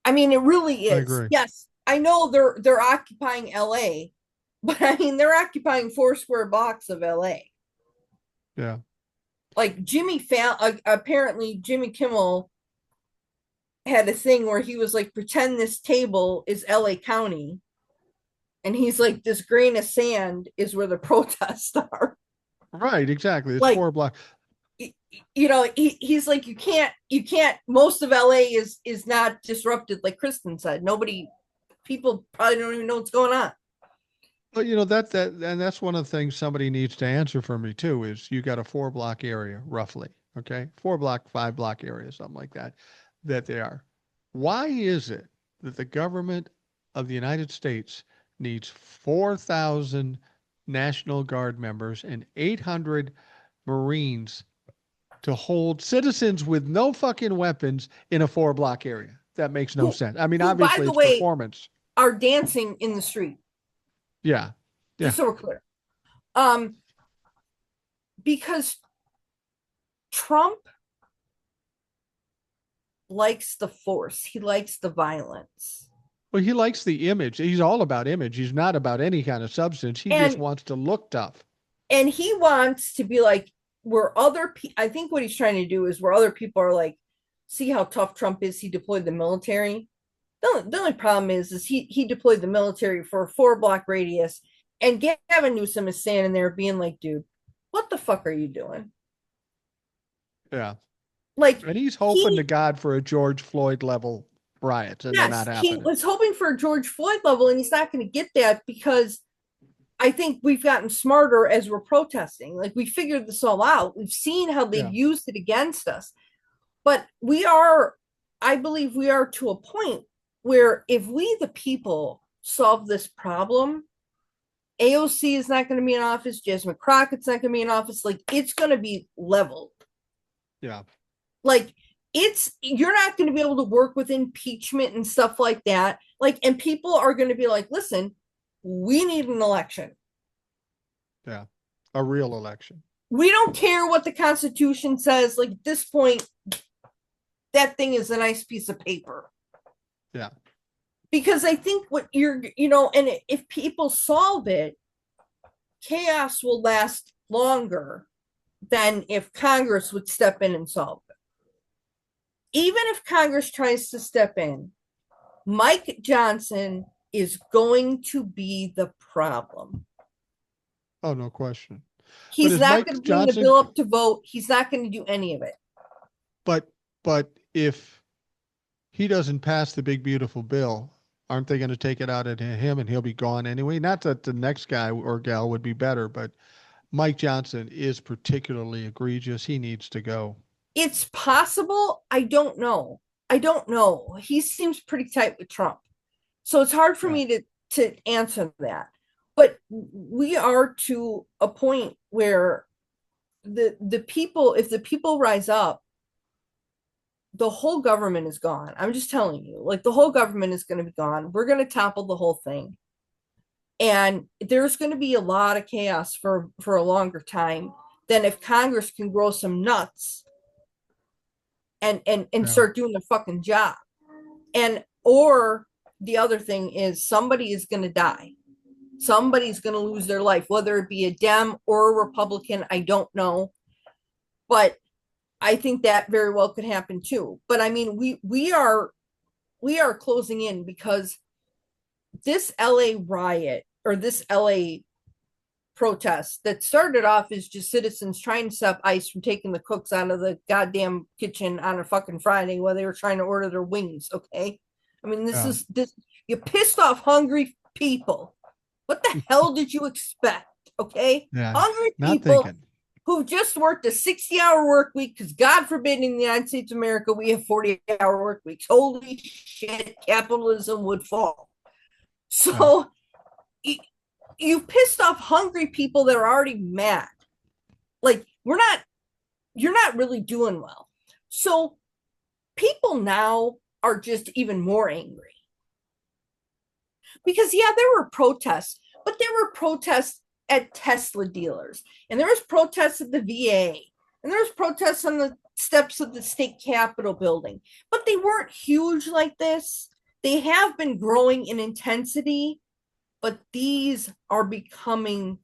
I mean, it really I is. agree. Yes, I know they're occupying LA, but I mean they're occupying 4 square blocks of LA. Yeah. Like Jimmy Fallon, apparently Jimmy Kimmel had a thing where he was like, pretend this table is LA County, and he's like, this grain of sand is where the protests are. Right, exactly. It's Like, 4 blocks. he's like, you can't. Most of LA is not disrupted, like Kristen said. Nobody, people probably don't even know what's going on. But and that's one of the things somebody needs to answer for me too is you got a 4 block area roughly, okay? 4 block, 5 block area, something like that, that they are. Why is it that the government of the United States needs 4,000 National Guard members and 800 Marines to hold citizens with no fucking weapons in a 4 block area? That makes no Who, sense. I mean, who, by obviously the it's way, performance. are dancing in the street. Yeah. Yeah. Just so we're clear. Um, because Trump likes the force, he likes the violence. Well, he likes the image. He's all about image. He's not about any kind of substance. He just And wants to look tough. he wants to be like where other people, I think what he's trying to do is where other people are like, see how tough Trump is, he deployed the military. The only problem is he deployed the military for a 4 block radius, and Gavin Newsom is standing there being like, dude, what the fuck are you doing? Yeah. Like, And he's hoping to he, God for a George Floyd level riots, and they're not yes, he happening. was hoping for a George Floyd level, and he's not going to get that because I think we've gotten smarter as we're protesting. Like, we figured this all out. We've seen how they've Yeah. used it against us. But we are, I believe we are to a point where if we, the people, solve this problem, AOC is not going to be in office. Jasmine Crockett's not going to be in office. Like, it's going to be leveled. Yeah. Like, you're not going to be able to work with impeachment and stuff like that. Like, and people are going to be like, listen, we need an election. Yeah. A real election. We don't care what the Constitution says. Like, at this point, that thing is a nice piece of paper. Yeah. Because I think what and if people solve it, chaos will last longer than if Congress would step in and solve it. Even if Congress tries to step in, Mike Johnson is going to be the problem. Oh, no question. But He's is not going Mike to bring the Johnson, bill up to vote. He's not going to do any of it. but if he doesn't pass the big beautiful bill, aren't they going to take it out at him and he'll be gone anyway? Not that the next guy or gal would be better, but Mike Johnson is particularly egregious. He needs to go. It's possible. I don't know. I don't know. He seems pretty tight with Trump. So it's hard for Yeah. me to answer that. But we are to a point where the people, if the people rise up, the whole government is gone. I'm just telling you, like the whole government is going to be gone. We're going to topple the whole thing. And there's going to be a lot of chaos for a longer time than if Congress can grow some nuts and Yeah. start doing their fucking job. And or the other thing is somebody is going to die. Somebody's going to lose their life, whether it be a Dem or a Republican. I don't know, but I think that very well could happen too. But I mean, we are closing in because this LA riot or this LA protest that started off as just citizens trying to stop ICE from taking the cooks out of the goddamn kitchen on a fucking Friday while they were trying to order their wings. Okay. I mean, Yeah. this, you pissed off hungry people. What the hell did you expect? Okay. Yeah. Hungry Not people thinking. who just worked a 60-hour work week because God forbid in the United States of America we have 40-hour work weeks. Holy shit, capitalism would fall. Yeah. So you pissed off hungry people that are already mad. Like you're not really doing well. So people now are just even more angry because yeah, there were protests, but there were protests at Tesla dealers, and there was protests at the VA, and there was protests on the steps of the state capitol building, but they weren't huge like this. They have been growing in intensity, but these are becoming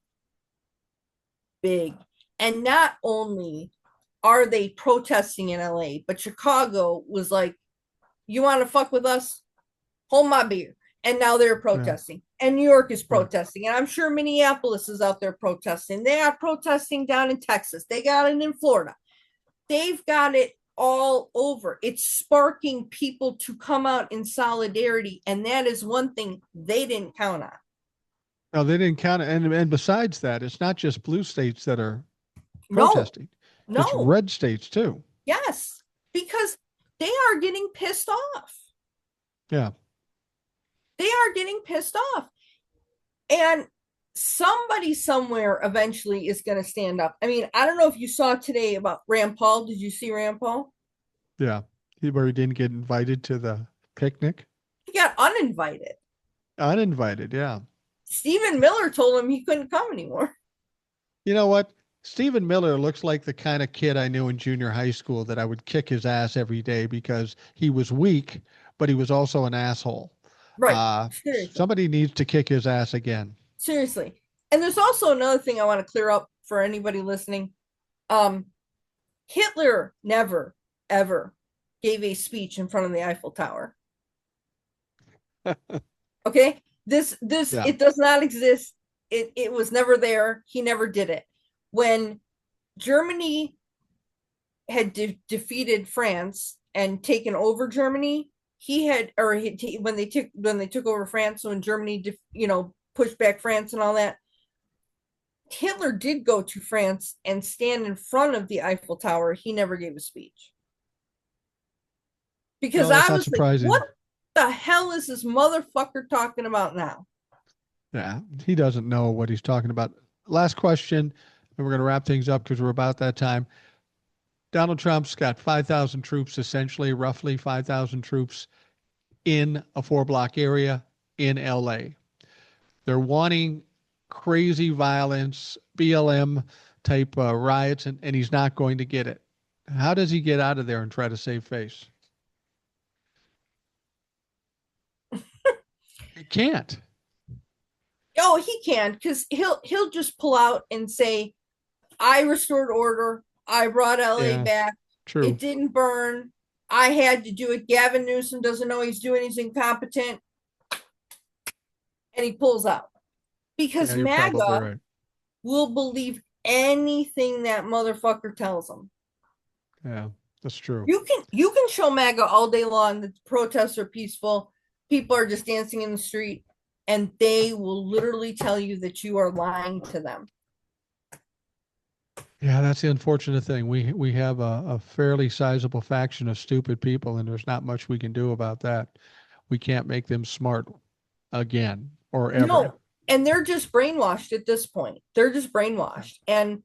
big. And not only are they protesting in LA, but Chicago was like, you want to fuck with us? Hold my beer. And now they're Yeah. protesting. And New York is Right. protesting. And I'm sure Minneapolis is out there protesting. They are protesting down in Texas. They got it in Florida. They've got it all over. It's sparking people to come out in solidarity. And that is one thing they didn't count on. No, they didn't count it. And besides that, it's not just blue states that are No, protesting. It's no, red states too. yes, because they are getting pissed off. Yeah. They are getting pissed off. And somebody somewhere eventually is going to stand up. I mean, I don't know if you saw today about Rand Paul. Did you see Rand Paul? Yeah. Where he didn't get invited to the picnic. He got uninvited. Uninvited. Yeah. Stephen Miller told him he couldn't come anymore. You know what? Stephen Miller looks like the kind of kid I knew in junior high school that I would kick his ass every day because he was weak, but he was also an asshole. Right. Seriously. Somebody needs to kick his ass again. Seriously. And there's also another thing I want to clear up for anybody listening. Um, Hitler never, ever gave a speech in front of the Eiffel Tower. Okay. This Yeah. it does not exist. It was never there. He never did it. When Germany had defeated France and taken over Germany, he had or he, when they took over France, so when Germany pushed back France and all that, Hitler did go to France and stand in front of the Eiffel Tower. He never gave a speech because No, that's I not was like, surprising. what the hell is this motherfucker talking about now? Yeah. He doesn't know what he's talking about. Last question, and we're going to wrap things up because we're about that time. Donald Trump's got 5,000 troops, essentially, roughly 5,000 troops in a 4 block area in LA. They're wanting crazy violence, BLM type riots, and he's not going to get it. How does he get out of there and try to save face? He can't. Oh, he can because he'll just pull out and say, I restored order. I brought LA Yeah, back. true. It didn't burn. I had to do it. Gavin Newsom doesn't know he's doing. He's incompetent. And he pulls out Yeah, because you're probably MAGA right. will believe anything that motherfucker tells them. Yeah, that's true. You can show MAGA all day long that the protests are peaceful. People are just dancing in the street, and they will literally tell you that you are lying to them. Yeah, that's the unfortunate thing. We have a fairly sizable faction of stupid people, and there's not much we can do about that. We can't make them smart again or ever. No, and they're just brainwashed at this point. They're just brainwashed. And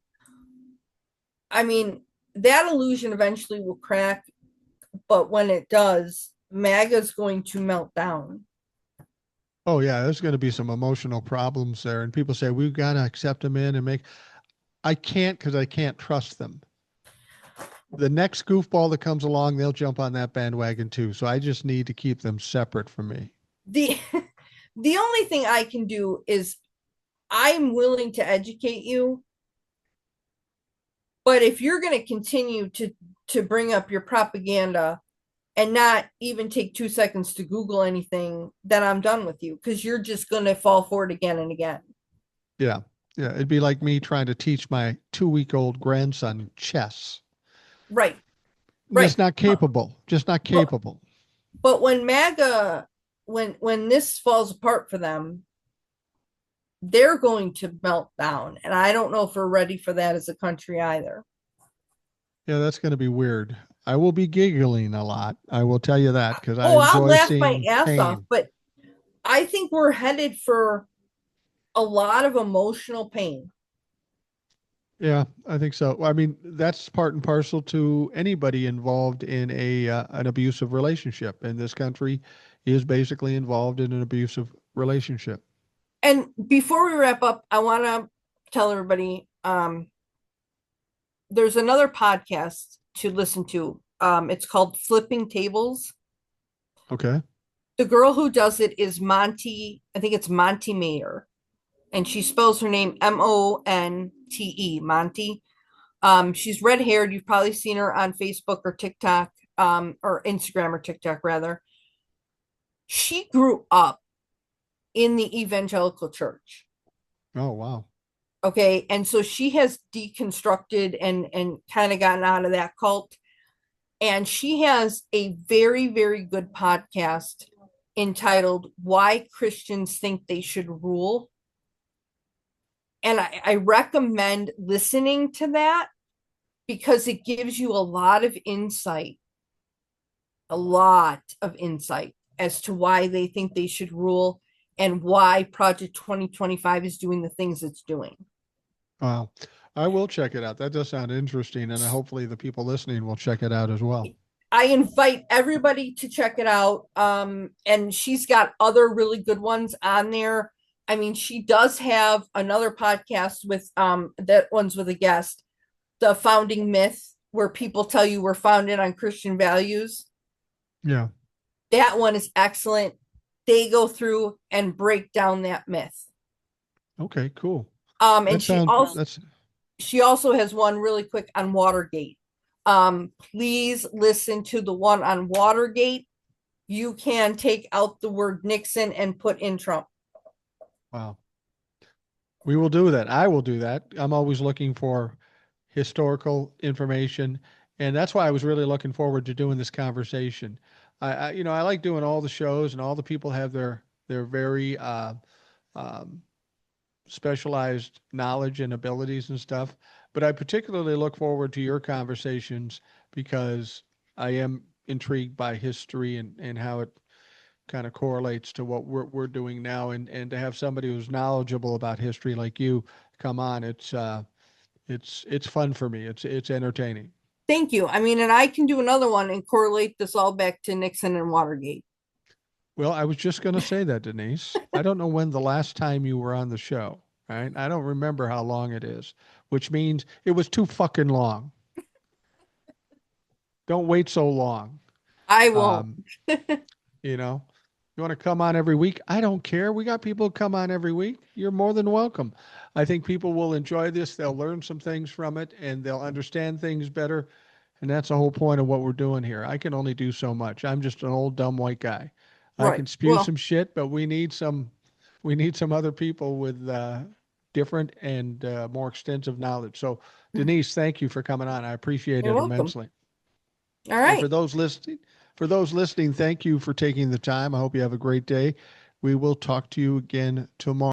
I mean, that illusion eventually will crack, but when it does, MAGA's going to melt down. Oh yeah, there's going to be some emotional problems there, and people say we've got to accept them in and make. I can't because I can't trust them. The next goofball that comes along, they'll jump on that bandwagon too. So I just need to keep them separate from me. The the only thing I can do is I'm willing to educate you, but if you're going to continue to bring up your propaganda and not even take 2 seconds to Google anything, then I'm done with you because you're just going to fall for it again and again. Yeah, yeah. It'd be like me trying to teach my 2-week-old grandson chess. Right, right. Just not capable. Just not But capable. but when MAGA, when this falls apart for them, they're going to melt down, and I don't know if we're ready for that as a country either. Yeah, that's going to be weird. I will be giggling a lot. I will tell you that because I Oh, I'll enjoy laugh my seeing ass off, pain. but I think we're headed for a lot of emotional pain. Yeah, I think so. I mean, that's part and parcel to anybody involved in a an abusive relationship. And this country is basically involved in an abusive relationship. And before we wrap up, I want to tell everybody there's another podcast to listen to. It's called Flipping Tables. Okay. The girl who does it is Monty, I think it's Monty Mayer, and she spells her name Monte, Monty. She's red haired. You've probably seen her on Facebook or TikTok, or Instagram or TikTok rather. She grew up in the evangelical church. Oh, wow. Okay. And so she has deconstructed and kind of gotten out of that cult. And she has a very, very good podcast entitled Why Christians Think They Should Rule. And I recommend listening to that because it gives you a lot of insight as to why they think they should rule and why Project 2025 is doing the things it's doing. Wow. I will check it out. That does sound interesting. And hopefully the people listening will check it out as well. I invite everybody to check it out. And she's got other really good ones on there. I mean, she does have another podcast with that one's with a guest, The Founding Myth, where people tell you we're founded on Christian values. Yeah. That one is excellent. They go through and break down that myth. Okay, cool. And That sounds, that's, she also has one really quick on Watergate. Please listen to the one on Watergate. You can take out the word Nixon and put in Trump. wow. We will do that. I will do that. I'm always looking for historical information, and that's why I was really looking forward to doing this conversation. I like doing all the shows, and all the people have their very um, specialized knowledge and abilities and stuff. But I particularly look forward to your conversations because I am intrigued by history and how it kind of correlates to what we're doing now, and to have somebody who's knowledgeable about history like you come on, it's fun for me. It's entertaining. Thank you. I mean, and I can do another one and correlate this all back to Nixon and Watergate. Well, I was just going to say that, Denise. I don't know when the last time you were on the show, right? I don't remember how long it is, which means it was too fucking long. Don't wait so long. I won't. Um, you know, you want to come on every week? I don't care. We got people who come on every week. You're more than welcome. I think people will enjoy this. They'll learn some things from it and they'll understand things better. And that's the whole point of what we're doing here. I can only do so much. I'm just an old dumb white guy. I Right. can spew Well, some shit, but we need some other people with different and more extensive knowledge. So, Denise, thank you for coming on. I appreciate you're it welcome. immensely. All And right. for those listening, thank you for taking the time. I hope you have a great day. We will talk to you again tomorrow.